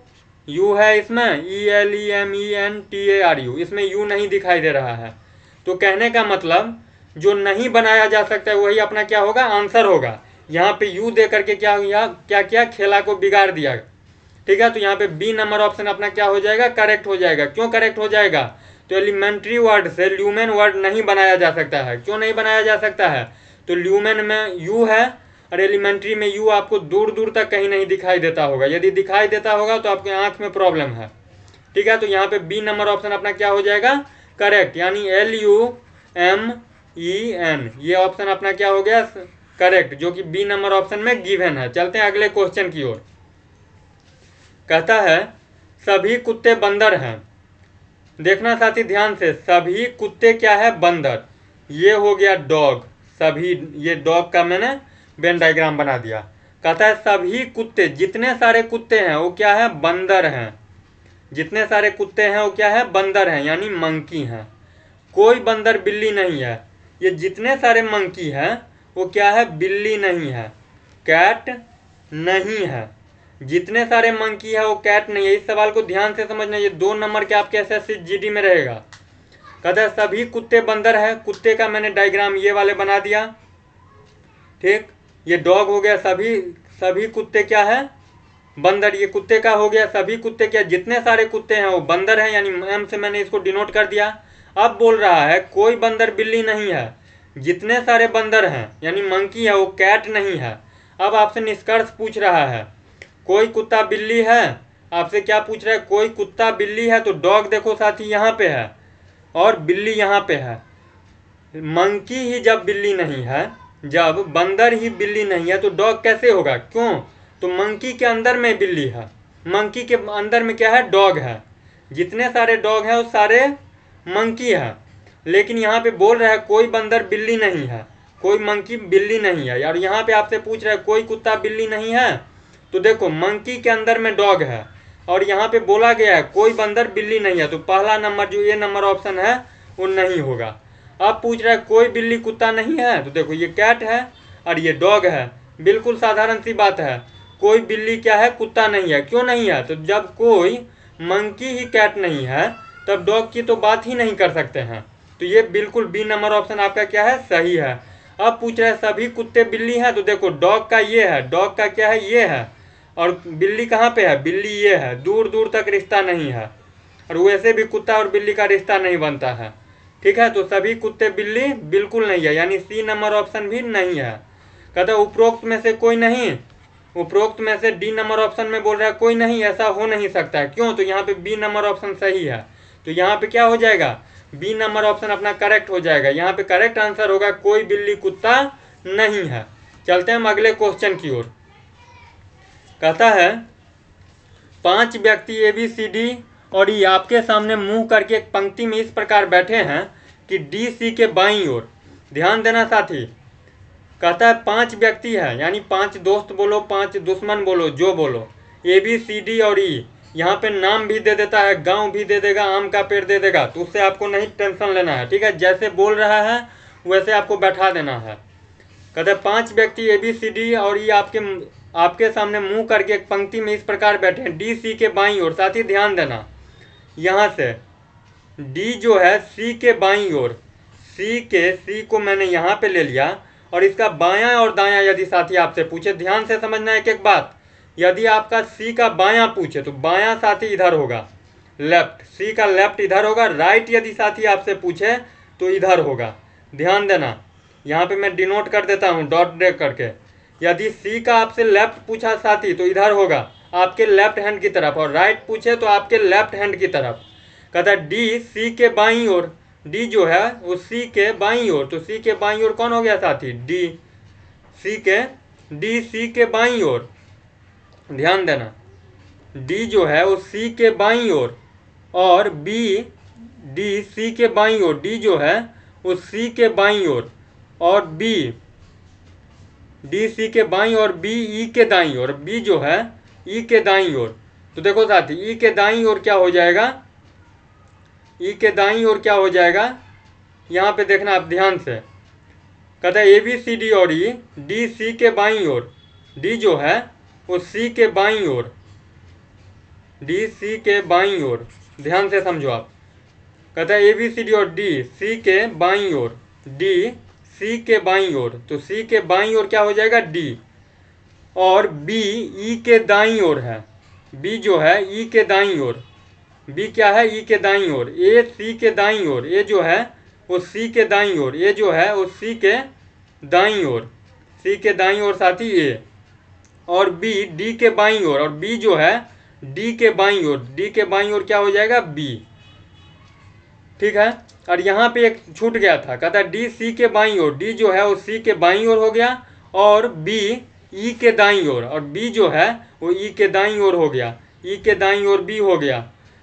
यू है इसमें, ELEMENTARU, इसमें यू नहीं दिखाई दे रहा है। तो कहने का मतलब जो नहीं बनाया जा सकता है वही अपना क्या होगा, आंसर होगा। यहाँ पे यू दे करके क्या क्या क्या खेला को बिगाड़ दिया, ठीक है। तो यहाँ पे बी नंबर ऑप्शन अपना क्या हो जाएगा, करेक्ट हो जाएगा। क्यों करेक्ट हो जाएगा, तो एलिमेंट्री वर्ड से ल्यूमेन वर्ड नहीं बनाया जा सकता है। क्यों नहीं बनाया जा सकता है, तो ल्यूमेन में यू है और एलिमेंट्री में यू आपको दूर दूर तक कहीं नहीं दिखाई देता होगा, यदि दिखाई देता होगा तो आपके आंख में प्रॉब्लम है, ठीक है। तो यहाँ पे बी नंबर ऑप्शन अपना क्या हो जाएगा, करेक्ट, यानी LUMEN, ये ऑप्शन अपना क्या हो गया, करेक्ट, जो कि बी नंबर ऑप्शन में गिवन है। चलते हैं अगले क्वेश्चन की ओर। कहता है सभी कुत्ते बंदर हैं, देखना साथी ध्यान से, सभी कुत्ते क्या है, बंदर, ये हो गया डॉग, सभी, ये डॉग का मैंने वेन डायग्राम बना दिया। कहता है सभी कुत्ते, जितने सारे कुत्ते हैं वो क्या है, बंदर हैं, जितने सारे कुत्ते हैं वो क्या है, बंदर हैं, यानी मंकी हैं। कोई बंदर बिल्ली नहीं है, ये जितने सारे मंकी हैं वो क्या है, बिल्ली नहीं है, कैट नहीं है, जितने सारे मंकी है वो कैट नहीं है। इस सवाल को ध्यान से समझना, ये 2 नंबर के आपके SSC GD में रहेगा। कहता है सभी कुत्ते बंदर है, कुत्ते का मैंने डायग्राम ये वाले बना दिया, ठीक, ये डॉग हो गया, सभी कुत्ते क्या है, बंदर, ये कुत्ते का हो गया, सभी कुत्ते क्या, जितने सारे कुत्ते हैं वो बंदर है, यानी एम से मैंने इसको डिनोट कर दिया। अब बोल रहा है कोई बंदर बिल्ली नहीं है, जितने सारे बंदर हैं यानी मंकी है वो कैट नहीं है। अब आपसे निष्कर्ष पूछ रहा है कोई कुत्ता बिल्ली है, आपसे क्या पूछ रहा है, कोई कुत्ता बिल्ली है, तो डॉग देखो साथी यहाँ पे है और बिल्ली यहाँ पे है। मंकी ही जब बिल्ली नहीं है, जब बंदर ही बिल्ली नहीं है, तो डॉग कैसे होगा, क्यों, तो मंकी के अंदर में बिल्ली है, मंकी के अंदर में क्या है, डॉग है, जितने सारे डॉग हैं वो सारे मंकी है। लेकिन यहाँ पे बोल रहा है कोई बंदर बिल्ली नहीं है, कोई मंकी बिल्ली नहीं है यार। यहाँ पे आपसे पूछ रहा है कोई कुत्ता बिल्ली नहीं है, तो देखो मंकी के अंदर में डॉग है और यहाँ पे बोला गया है कोई बंदर बिल्ली नहीं है, तो पहला नंबर जो ये नंबर ऑप्शन है वो नहीं होगा। अब पूछ रहा है कोई बिल्ली कुत्ता नहीं है, तो देखो ये कैट है और ये डॉग है, बिल्कुल साधारण सी बात है, कोई बिल्ली क्या है, कुत्ता नहीं है। क्यों नहीं है, तो जब कोई मंकी ही कैट नहीं है तब डॉग की तो बात ही नहीं कर सकते हैं। तो ये बिल्कुल बी नंबर ऑप्शन आपका क्या है, सही है। अब पूछ रहा है सभी कुत्ते बिल्ली है, तो देखो डॉग का ये है, डॉग का क्या है, ये है, और बिल्ली कहाँ पे है, बिल्ली ये है, दूर दूर तक रिश्ता नहीं है, और वैसे भी कुत्ता और बिल्ली का रिश्ता नहीं बनता है, ठीक है। तो सभी कुत्ते बिल्ली बिल्कुल नहीं है, यानी सी नंबर ऑप्शन भी नहीं है। कहता है उपरोक्त में से कोई नहीं, उपरोक्त में से डी नंबर ऑप्शन में बोल रहा है कोई नहीं, ऐसा हो नहीं सकता है। क्यों, तो यहाँ पे बी नंबर ऑप्शन सही है, तो यहाँ पे क्या हो जाएगा, बी नंबर ऑप्शन अपना करेक्ट हो जाएगा। यहाँ पे करेक्ट आंसर होगा कोई बिल्ली कुत्ता नहीं है। चलते हैं हम अगले क्वेश्चन की ओर। कहता है 5 व्यक्ति ए बी सी डी और ई आपके सामने मुंह करके एक पंक्ति में इस प्रकार बैठे हैं कि डी सी के बाईं ओर। ध्यान देना साथी, कहता है 5 व्यक्ति है, यानी 5 दोस्त बोलो, 5 दुश्मन बोलो, जो बोलो, ए बी सी डी और ई। यहाँ पे नाम भी दे देता है, गांव भी दे देगा, आम का पेड़ दे देगा, तो उससे आपको नहीं टेंशन लेना है, ठीक है। जैसे बोल रहा है वैसे आपको बैठा देना है। कहते हैं 5 व्यक्ति ए बी सी डी और ई आपके सामने मुंह करके एक पंक्ति में इस प्रकार बैठे हैं डी सी के बाईं ओर। साथी ध्यान देना, यहाँ से डी जो है सी के बाईं ओर, सी को मैंने यहाँ पे ले लिया और इसका बायां और दायां यदि साथी आपसे पूछे, ध्यान से समझना एक एक बात। यदि आपका सी का बायां पूछे तो बायां साथी इधर होगा, लेफ्ट, सी का लेफ्ट इधर होगा। राइट यदि साथी आपसे पूछे तो इधर होगा। ध्यान देना, यहाँ पे मैं डिनोट कर देता हूँ डॉट ब्रेक करके। यदि सी का आपसे लेफ्ट पूछा साथी तो इधर होगा, आपके लेफ्ट हैंड की तरफ, और राइट पूछे तो आपके लेफ्ट हैंड की तरफ। कहता है डी सी के बाईं ओर, डी जो है वो सी के बाईं ओर, तो सी के बाईं ओर कौन हो गया साथी? डी सी के बाईं ओर। ध्यान देना, डी जो है वो सी के बाईं ओर और बी डी सी के बाईं ओर, डी जो है वो सी के बाईं ओर और बी डी सी के बाईं और बी ई के दाईं ओर, बी जो है ई के दाईं ओर। तो देखो साथी ई के दाईं ओर क्या हो जाएगा, ई के दाईं ओर क्या हो जाएगा, यहाँ पे देखना आप ध्यान से। कहता है ए बी सी डी और ई डी सी के बाईं ओर, डी जो है वो सी के बाईं ओर, डी सी के बाईं ओर। ध्यान से समझो आप। कहता है ए बी सी डी और डी सी के बाईं ओर, डी सी के बाईं ओर, तो सी के बाईं ओर क्या हो जाएगा? डी। और बी ई के दाईं ओर है, बी जो है ई के दाईं ओर, बी क्या है? ई के दाईं ओर। ए सी के दाईं ओर, ए जो है वो सी के दाईं ओर, ए जो है वो सी के दाईं ओर, सी के दाईं ओर साथी ए। और बी डी के बाईं ओर, और बी जो है डी के बाईं ओर, डी के बाईं ओर क्या हो जाएगा? बी। ठीक है। और यहाँ पे एक छूट गया था, कहता है डी सी के बाईं ओर, डी जो है वो सी के बाईं ओर हो गया और बी ई के दाईं ओर, और बी जो है वो ई के दाईं ओर हो गया, ई के दाईं ओर बी हो गया।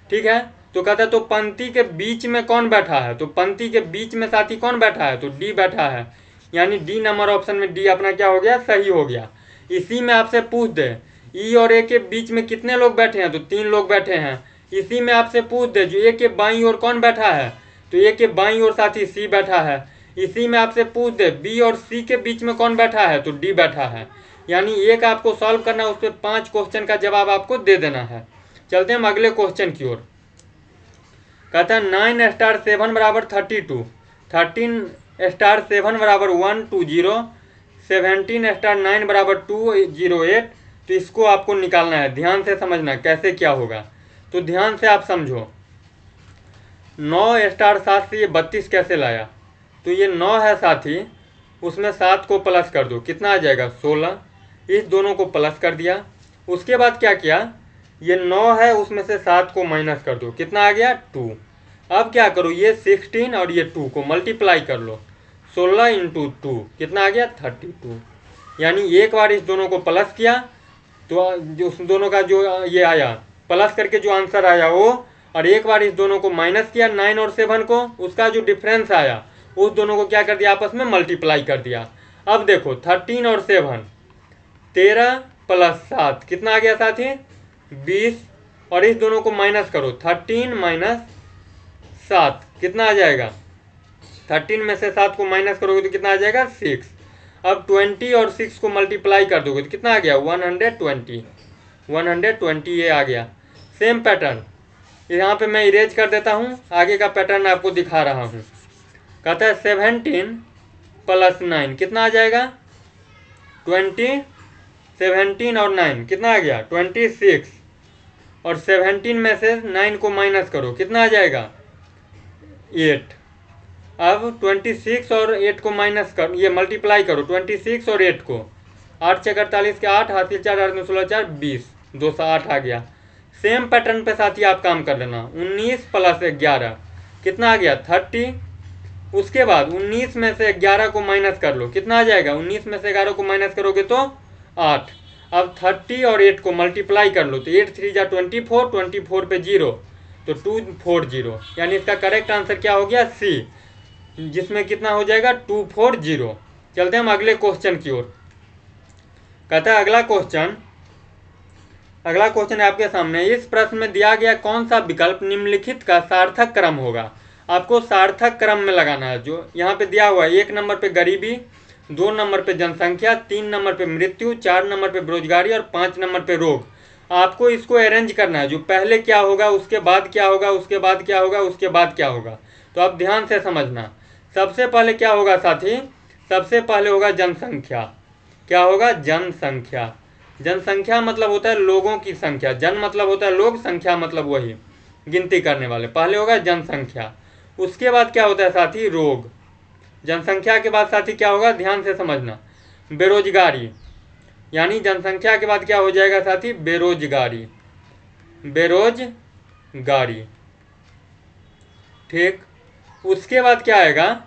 ठीक है। तो कहता है तो पंक्ति के बीच में कौन बैठा है? तो पंक्ति के बीच में साथी कौन बैठा है? तो डी बैठा है, यानी डी नंबर ऑप्शन में डी अपना क्या हो गया? सही हो गया। इसी में आपसे पूछ दे ई और ए के बीच में कितने लोग बैठे हैं? तो 3 लोग बैठे हैं। इसी में आपसे पूछ दे जो ए के बाईं ओर कौन बैठा है? तो ए के बाईं ओर साथी सी बैठा है। इसी में आपसे पूछ दे बी और सी के बीच में कौन बैठा है? तो डी बैठा है। यानी एक आपको सॉल्व करना है, उस पर 5 क्वेश्चन का जवाब आपको दे देना है। चलते हैं हम अगले क्वेश्चन की ओर। कहता है 9 स्टार 7 बराबर 32, 13 स्टार 7 बराबर 120, 17 स्टार 9 बराबर 208। तो इसको आपको निकालना है। ध्यान से समझना कैसे क्या होगा, तो ध्यान से आप समझो। 9 स्टार 7 से ये 32 कैसे लाया? तो ये 9 है साथी, उसमें 7 को प्लस कर दो, कितना आ जाएगा? 16। इस दोनों को प्लस कर दिया। उसके बाद क्या किया? ये 9 है, उसमें से 7 को माइनस कर दो, कितना आ गया? 2। अब क्या करो, ये 16 और ये 2 को मल्टीप्लाई कर लो, 16 इंटू 2 कितना आ गया? 32। यानी एक बार इस दोनों को प्लस किया तो जो उस दोनों का जो ये आया प्लस करके जो आंसर आया वो, और एक बार इस दोनों को माइनस किया 9 और 7 को, उसका जो डिफरेंस आया उस दोनों को क्या कर दिया? आपस में मल्टीप्लाई कर दिया। अब देखो 13 और 7, 13 प्लस 7 कितना आ गया साथी? 20। और इस दोनों को माइनस करो, 13 माइनस 7 कितना आ जाएगा? 13 में से 7 को माइनस करोगे तो कितना आ जाएगा? 6। अब 20 और 6 को मल्टीप्लाई कर दोगे तो कितना आ गया? 120, 120 ये आ गया। सेम पैटर्न यहाँ पे मैं इरेज कर देता हूँ, आगे का पैटर्न आपको दिखा रहा हूँ। कहता है 17 प्लस 9 कितना आ जाएगा? 20, 17 और 9 कितना आ गया? 26। और 17 में से 9 को माइनस करो, कितना आ जाएगा? 8। अब 26 और 8 को माइनस कर, ये मल्टीप्लाई करो 26 और 8 को, 8 × 48 के 8, हासिल 4, 8 में 16 4, 20, 208 आ गया। सेम पैटर्न पे साथी आप काम कर लेना। 19 प्लस 11 कितना आ गया? 30। उसके बाद 19 में से 11 को माइनस कर लो, कितना आ जाएगा? 19 में से 11 को माइनस करोगे तो 8। अब 30 और 8 को मल्टीप्लाई कर लो तो 8 3 जा 24, 24 पे 0 तो 240, यानी इसका करेक्ट आंसर क्या हो गया सी, जिसमें कितना हो जाएगा 240। चलते हैं हम अगले क्वेश्चन की ओर। कहता है अगला क्वेश्चन है आपके सामने। इस प्रश्न में दिया गया कौन सा विकल्प निम्नलिखित का सार्थक क्रम होगा। आपको सार्थक क्रम में लगाना है। जो यहाँ पे दिया हुआ है 1 नंबर पे गरीबी, 2 नंबर पे जनसंख्या, 3 नंबर पे मृत्यु, 4 नंबर पे बेरोजगारी और 5 नंबर पे रोग। आपको इसको अरेंज करना है, जो पहले क्या होगा उसके बाद क्या होगा उसके बाद क्या होगा उसके बाद क्या होगा। तो आप ध्यान से समझना। सबसे पहले क्या होगा साथी, सबसे पहले होगा जनसंख्या। क्या होगा, जनसंख्या। जनसंख्या मतलब होता है लोगों की संख्या, जन मतलब होता है लोग, संख्या मतलब वही गिनती करने वाले। पहले होगा जनसंख्या, उसके बाद क्या होता है साथी, रोग। जनसंख्या के बाद साथी क्या होगा, ध्यान से समझना, बेरोजगारी। यानी जनसंख्या के बाद क्या हो जाएगा साथी, बेरोजगारी, बेरोजगारी। ठीक, उसके बाद क्या आएगा,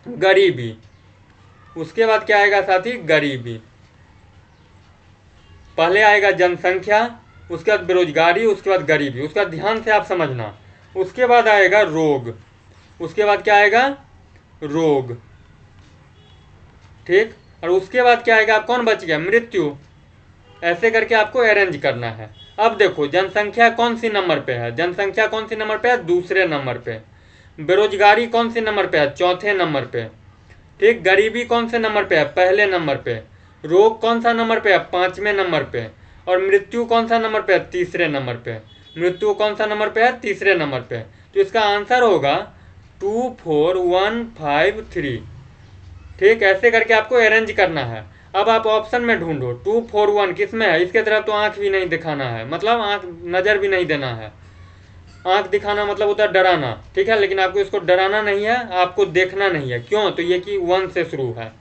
गरीबी। उसके बाद क्या आएगा साथी, गरीबी। पहले आएगा जनसंख्या, उसके बाद बेरोजगारी, उसके बाद गरीबी। उसका ध्यान से आप समझना। उसके बाद आएगा रोग। उसके बाद क्या आएगा, रोग। ठीक, और उसके बाद क्या आएगा, आप कौन बच गया, मृत्यु। ऐसे करके आपको अरेंज करना है। अब देखो जनसंख्या कौन सी नंबर पे है, जनसंख्या कौन सी नंबर पे है, दूसरे नंबर पे। बेरोजगारी कौन सी नंबर पे है, चौथे नंबर पे। ठीक, गरीबी कौन से नंबर पे है, पहले नंबर पे। रोग कौन सा नंबर पे है, 5वें नंबर पे। और मृत्यु कौन सा नंबर पे है, तीसरे नंबर पे। मृत्यु कौन सा नंबर पे है, तीसरे नंबर पे। तो इसका आंसर होगा 24153। ठीक, ऐसे करके आपको अरेंज करना है। अब आप ऑप्शन में ढूंढो 241 किस में है। इसके तरफ तो आंख भी नहीं दिखाना है, मतलब आंख नजर भी नहीं देना है। आंख दिखाना मतलब होता है डराना, ठीक है, लेकिन आपको इसको डराना नहीं है, आपको देखना नहीं है। क्यों, तो ये कि 1 से शुरू है।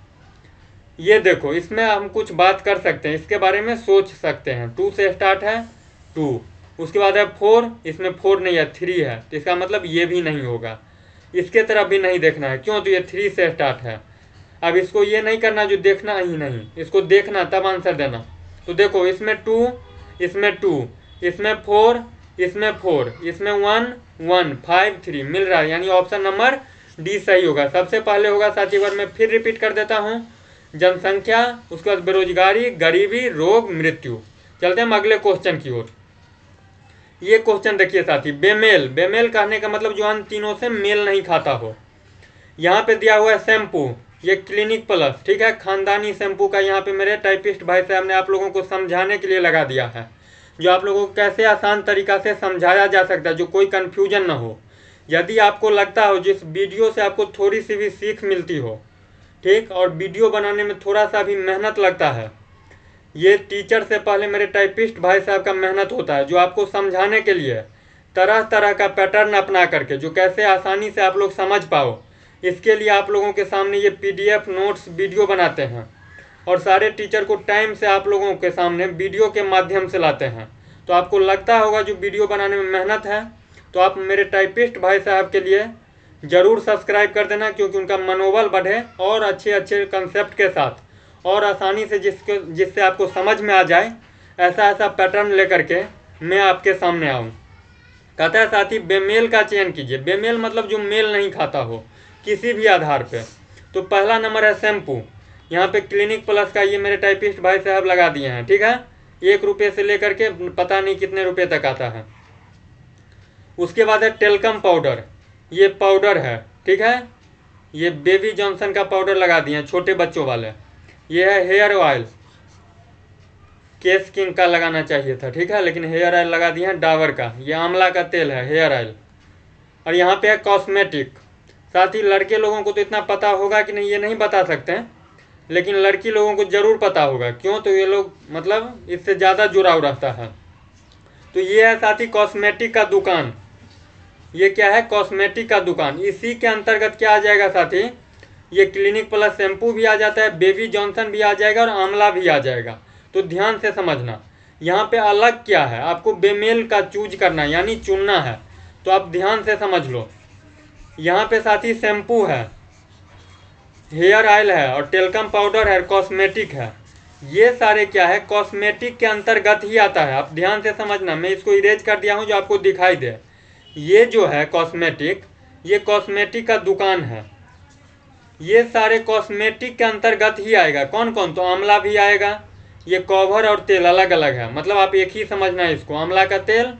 ये देखो, इसमें हम कुछ बात कर सकते हैं, इसके बारे में सोच सकते हैं। 2 से स्टार्ट है 2, उसके बाद है 4, इसमें 4 नहीं है 3 है, तो इसका मतलब ये भी नहीं होगा। इसके तरफ भी नहीं देखना है, क्यों, तो ये 3 से स्टार्ट है। अब इसको ये नहीं करना जो देखना ही नहीं, इसको देखना तब आंसर देना। तो देखो इसमें 2, इसमें 2, इसमें 4, इसमें 4, इसमें 1 1 5 3 मिल रहा है, यानी ऑप्शन नंबर डी सही होगा। सबसे पहले होगा साथी, बार मैं फिर रिपीट कर देता हूँ, जनसंख्या, उसके बाद बेरोजगारी, गरीबी, रोग, मृत्यु। चलते हैं हम अगले क्वेश्चन की ओर। ये क्वेश्चन देखिए साथी, बेमेल। बेमेल कहने का मतलब जो इन तीनों से मेल नहीं खाता हो। यहाँ पे दिया हुआ है शैम्पू, ये क्लिनिक प्लस, ठीक है, खानदानी शैम्पू का यहाँ पे मेरे टाइपिस्ट भाई साहब ने आप लोगों को समझाने के लिए लगा दिया है, जो आप लोगों को कैसे आसान तरीका से समझाया जा सकता है, जो कोई कन्फ्यूजन ना हो। यदि आपको लगता हो जिस वीडियो से आपको थोड़ी सी भी सीख मिलती हो, ठीक, और वीडियो बनाने में थोड़ा सा भी मेहनत लगता है, ये टीचर से पहले मेरे टाइपिस्ट भाई साहब का मेहनत होता है, जो आपको समझाने के लिए तरह तरह का पैटर्न अपना करके जो कैसे आसानी से आप लोग समझ पाओ, इसके लिए आप लोगों के सामने ये PDF नोट्स वीडियो बनाते हैं, और सारे टीचर को टाइम से आप लोगों के सामने वीडियो के माध्यम से लाते हैं। तो आपको लगता होगा जो वीडियो बनाने में मेहनत है, तो आप मेरे टाइपिस्ट भाई साहब के लिए ज़रूर सब्सक्राइब कर देना, क्योंकि उनका मनोबल बढ़े और अच्छे अच्छे कंसेप्ट के साथ और आसानी से जिससे आपको समझ में आ जाए, ऐसा ऐसा पैटर्न लेकर के मैं आपके सामने आऊँ। कहता है साथी, बेमेल का चयन कीजिए। बेमेल मतलब जो मेल नहीं खाता हो किसी भी आधार पे। तो पहला नंबर है शैम्पू, यहाँ पे क्लिनिक प्लस का ये मेरे टाइपिस्ट भाई साहब लगा दिए हैं, ठीक है, 1 रुपये से लेकर के पता नहीं कितने रुपये तक आता है। उसके बाद है टेल्कम पाउडर, ये पाउडर है, ठीक है, ये बेबी जॉनसन का पाउडर लगा दिए हैं छोटे बच्चों वाले। ये है हेयर ऑयल, केस किंग का लगाना चाहिए था, ठीक है, लेकिन हेयर ऑयल लगा दिए हैं डाबर का। ये आंवला का तेल है, हेयर ऑयल। और यहाँ पे है कॉस्मेटिक। साथ ही लड़के लोगों को तो इतना पता होगा कि नहीं ये नहीं बता सकते हैं, लेकिन लड़की लोगों को ज़रूर पता होगा। क्यों, तो ये लोग मतलब इससे ज़्यादा जुड़ाव रहता है। तो ये है साथी कॉस्मेटिक का दुकान। ये क्या है, कॉस्मेटिक का दुकान। इसी के अंतर्गत क्या आ जाएगा साथी, ये क्लिनिक प्लस शैम्पू भी आ जाता है, बेबी जॉनसन भी आ जाएगा और आंवला भी आ जाएगा। तो ध्यान से समझना, यहाँ पे अलग क्या है, आपको बेमेल का चूज करना है, यानी चुनना है। तो आप ध्यान से समझ लो, यहाँ पे साथी शैम्पू है, हेयर ऑयल है और टेल्कम पाउडर है, कॉस्मेटिक है। ये सारे क्या है, कॉस्मेटिक के अंतर्गत ही आता है। आप ध्यान से समझना, मैं इसको इरेज कर दिया हूँ जो आपको दिखाई दे। ये जो है कॉस्मेटिक, ये कॉस्मेटिक का दुकान है, ये सारे कॉस्मेटिक के अंतर्गत ही आएगा। कौन कौन, तो आंवला भी आएगा। ये कवर और तेल अलग अलग है, मतलब आप एक ही समझना है इसको, आंवला का तेल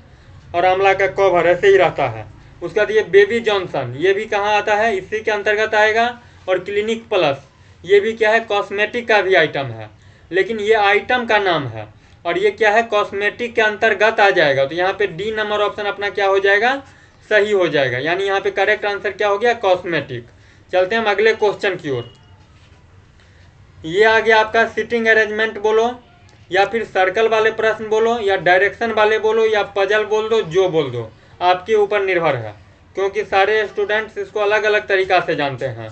और आंवला का कवर ऐसे ही रहता है। उसके बाद ये बेबी जॉनसन, ये भी कहाँ आता है, इसी के अंतर्गत आएगा। और क्लिनिक प्लस, ये भी क्या है, कॉस्मेटिक का भी आइटम है, लेकिन ये आइटम का नाम है और ये क्या है, कॉस्मेटिक के अंतर्गत आ जाएगा। तो यहाँ पे डी नंबर ऑप्शन अपना क्या हो जाएगा, सही हो जाएगा। यानी यहाँ पे करेक्ट आंसर क्या हो गया, कॉस्मेटिक। चलते हैं हम अगले क्वेश्चन की ओर। ये आ गया आपका सिटिंग अरेंजमेंट बोलो, या फिर सर्कल वाले प्रश्न बोलो, या डायरेक्शन वाले बोलो, या पजल बोल दो, जो बोल दो, आपके ऊपर निर्भर है, क्योंकि सारे स्टूडेंट्स इसको अलग अलग तरीका से जानते हैं।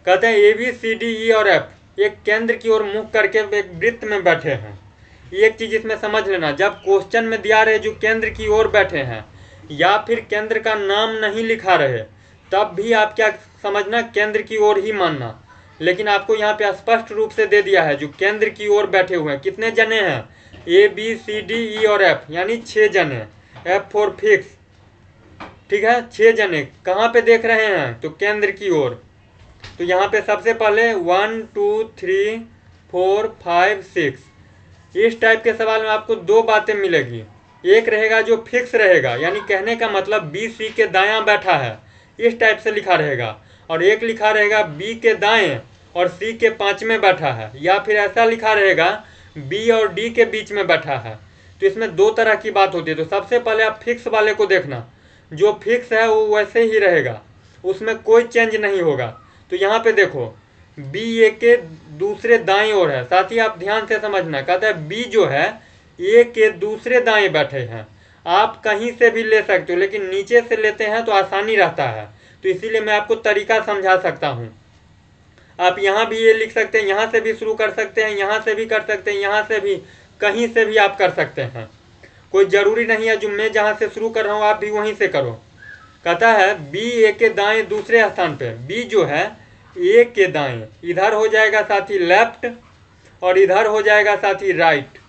कहते हैं ABCDE और F एक केंद्र की ओर मुख करके एक वृत्त में बैठे हैं। एक चीज इसमें समझ लेना, जब क्वेश्चन में दिया रहे जो केंद्र की ओर बैठे हैं, या फिर केंद्र का नाम नहीं लिखा रहे, तब भी आप क्या समझना, केंद्र की ओर ही मानना। लेकिन आपको यहाँ पे स्पष्ट रूप से दे दिया है जो केंद्र की ओर बैठे हुए हैं, कितने जने हैं, ABCDE और F, यानी 6 जने। F फॉर फिक्स, ठीक है, 6 जने कहाँ पे देख रहे हैं, तो केंद्र की ओर। तो यहाँ पे सबसे पहले 1 2 3 4 5 6, इस टाइप के सवाल में आपको दो बातें मिलेगी। एक रहेगा जो फिक्स रहेगा, यानी कहने का मतलब B C के दायां बैठा है, इस टाइप से लिखा रहेगा। और एक लिखा रहेगा B के दाएं और C के 5वें बैठा है, या फिर ऐसा लिखा रहेगा B और D के बीच में बैठा है। तो इसमें दो तरह की बात होती है। तो सबसे पहले आप फिक्स वाले को देखना, जो फिक्स है वो वैसे ही रहेगा, उसमें कोई चेंज नहीं होगा। तो यहाँ पे देखो B A के दूसरे दाएं ओर है, साथ ही आप ध्यान से समझना, कहता है B जो है A के दूसरे दाएं बैठे हैं। आप कहीं से भी ले सकते हो, लेकिन नीचे से लेते हैं तो आसानी रहता है, तो इसीलिए मैं आपको तरीका समझा सकता हूँ। आप यहाँ भी ये लिख सकते हैं, यहाँ से भी शुरू कर सकते हैं, यहाँ से भी कर सकते हैं, यहाँ से भी, कहीं से भी आप कर सकते हैं। कोई जरूरी नहीं है जो मैं जहाँ से शुरू कर रहा हूँ आप भी वहीं से करो। कहता है B A के दाएं दूसरे स्थान पे, B जो है A के दाएं, इधर हो जाएगा साथी लेफ्ट और इधर हो जाएगा साथी राइट।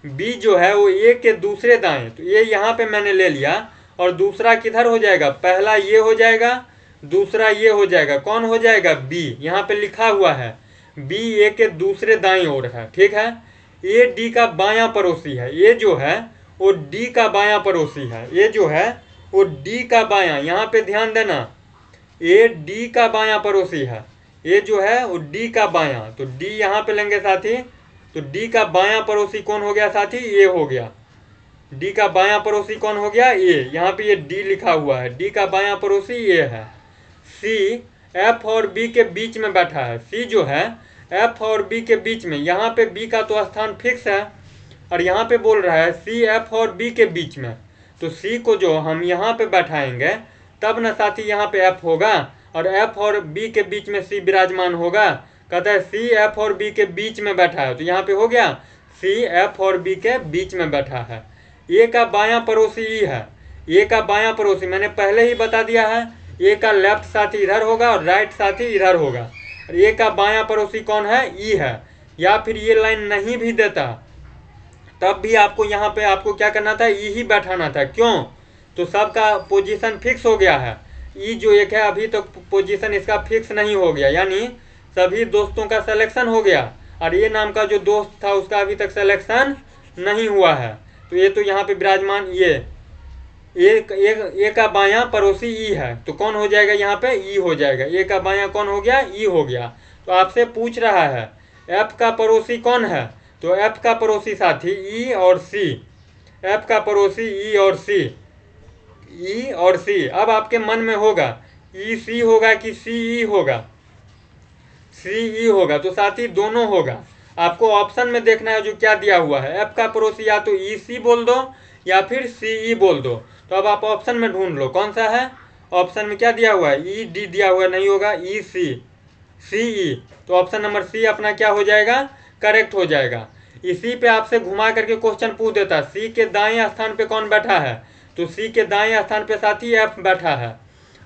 B जो है वो A के दूसरे दाएं, तो ये यहाँ पे मैंने ले लिया, और दूसरा किधर हो जाएगा, पहला ये हो जाएगा, दूसरा ये हो जाएगा। कौन हो जाएगा, B, यहाँ पे लिखा हुआ है B A के दूसरे दाएं ओर है, ठीक है। A D का बायां पड़ोसी है, ये जो है वो D का बायां पड़ोसी है, ये जो है वो D का बायां, यहाँ पे ध्यान देना, A D का बायां पड़ोसी है, ये जो है वो D का बायां। तो D यहाँ पे लेंगे साथी, तो D का बायां पड़ोसी कौन हो गया साथी, A हो गया। D का बायां पड़ोसी कौन हो गया, A, यहाँ पे ये D लिखा हुआ है, D का बायां पड़ोसी A है। C F और B के बीच में बैठा है, C जो है F और B के बीच में, यहाँ पे B का तो स्थान फिक्स है, और यहाँ पे बोल रहा है C F और B के बीच में, तो C को जो हम यहाँ पे बैठाएंगे तब न साथी यहाँ पे F होगा, और F और B के बीच में C विराजमान होगा। कहता है C F और B के बीच में बैठा है, तो यहाँ पे हो गया C F और B के बीच में बैठा है। A का बायां पड़ोसी E है, A का बायां पड़ोसी मैंने पहले ही बता दिया है, A का लेफ्ट साथी इधर होगा और राइट साथी इधर होगा, और A का बायां पड़ोसी कौन है, E है। या फिर ये लाइन नहीं भी देता तब भी आपको यहाँ पे आपको क्या करना था, E ही बैठाना था। क्यों, तो सबका पोजीशन फिक्स हो गया है, E जो एक है अभी तक तो पोजीशन इसका फिक्स नहीं हो गया, यानी सभी दोस्तों का सिलेक्शन हो गया, और ये नाम का जो दोस्त था उसका अभी तक सिलेक्शन नहीं हुआ है। तो ये तो यहाँ पे विराजमान ये ए का बायां पड़ोसी ई है, तो कौन हो जाएगा यहाँ पे, ई हो जाएगा। ए का बायां कौन हो गया, ई हो गया। तो आपसे पूछ रहा है एफ का पड़ोसी कौन है, तो एफ का पड़ोसी साथी ई और सी, एफ का पड़ोसी ई और सी, ई और सी। अब आपके मन में होगा ई सी होगा कि सी ई होगा, सी ई होगा, तो साथी दोनों होगा। आपको ऑप्शन में देखना है जो क्या दिया हुआ है, एफ का पड़ोसी या तो ई सी बोल दो या फिर सी ई बोल दो। तो अब आप ऑप्शन में ढूंढ लो कौन सा है, ऑप्शन में क्या दिया हुआ है, ई डी दिया हुआ नहीं होगा, ई सी, सी ई। तो ऑप्शन नंबर सी अपना क्या हो जाएगा, करेक्ट हो जाएगा। इसी पे आपसे घुमा करके क्वेश्चन पूछ देता, सी के दाएं स्थान पे कौन बैठा है, तो सी के दाएं स्थान पे साथी एफ बैठा है।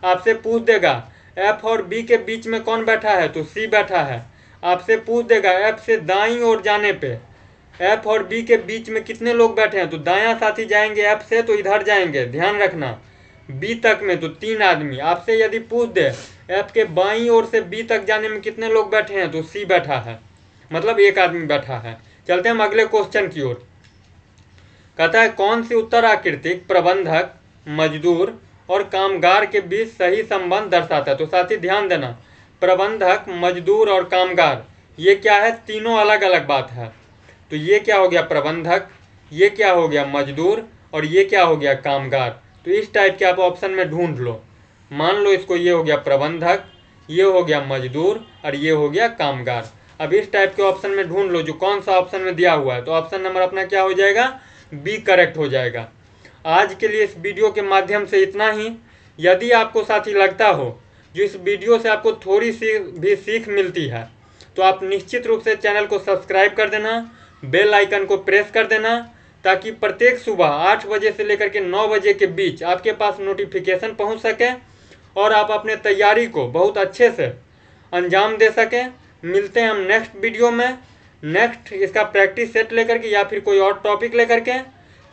आपसे पूछ देगा एफ और बी के बीच में कौन बैठा है, तो सी बैठा है। आपसे पूछ देगा एफ से दाईं ओर जाने पे एफ और बी के बीच में कितने लोग बैठे हैं, तो दायां साथी जाएंगे एफ से तो इधर जाएंगे, ध्यान रखना। बी तक में तो 3 आदमी। आपसे यदि पूछ दे एफ के बाईं ओर से बी तक जाने में कितने लोग बैठे हैं, तो सी बैठा है, मतलब 1 आदमी बैठा है। चलते हैं हम अगले क्वेश्चन की ओर। कहता है कौन सी उत्तराकृतिक प्रबंधक, मजदूर और कामगार के बीच सही संबंध दर्शाता है। तो साथी ध्यान देना, प्रबंधक, मजदूर और कामगार ये क्या है, तीनों अलग अलग बात है। तो ये क्या हो गया प्रबंधक, ये क्या हो गया मजदूर और ये क्या हो गया कामगार। तो इस टाइप के आप ऑप्शन में ढूंढ लो। मान लो इसको, ये हो गया प्रबंधक, ये हो गया मजदूर और ये हो गया कामगार। अब इस टाइप के ऑप्शन में ढूंढ लो जो कौन सा ऑप्शन में दिया हुआ है। तो ऑप्शन नंबर अपना क्या हो जाएगा, बी करेक्ट हो जाएगा। आज के लिए इस वीडियो के माध्यम से इतना ही। यदि आपको साथी लगता हो जो इस वीडियो से आपको थोड़ी सी भी सीख मिलती है, तो आप निश्चित रूप से चैनल को सब्सक्राइब कर देना, बेल आइकन को प्रेस कर देना, ताकि प्रत्येक सुबह 8 बजे से लेकर के 9 बजे के बीच आपके पास नोटिफिकेशन पहुंच सके और आप अपने तैयारी को बहुत अच्छे से अंजाम दे सकें। मिलते हैं हम नेक्स्ट वीडियो में, नेक्स्ट इसका प्रैक्टिस सेट लेकर के या फिर कोई और टॉपिक लेकर के,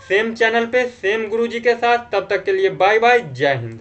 सेम चैनल पे सेम गुरुजी के साथ। तब तक के लिए बाय बाय, जय हिंद।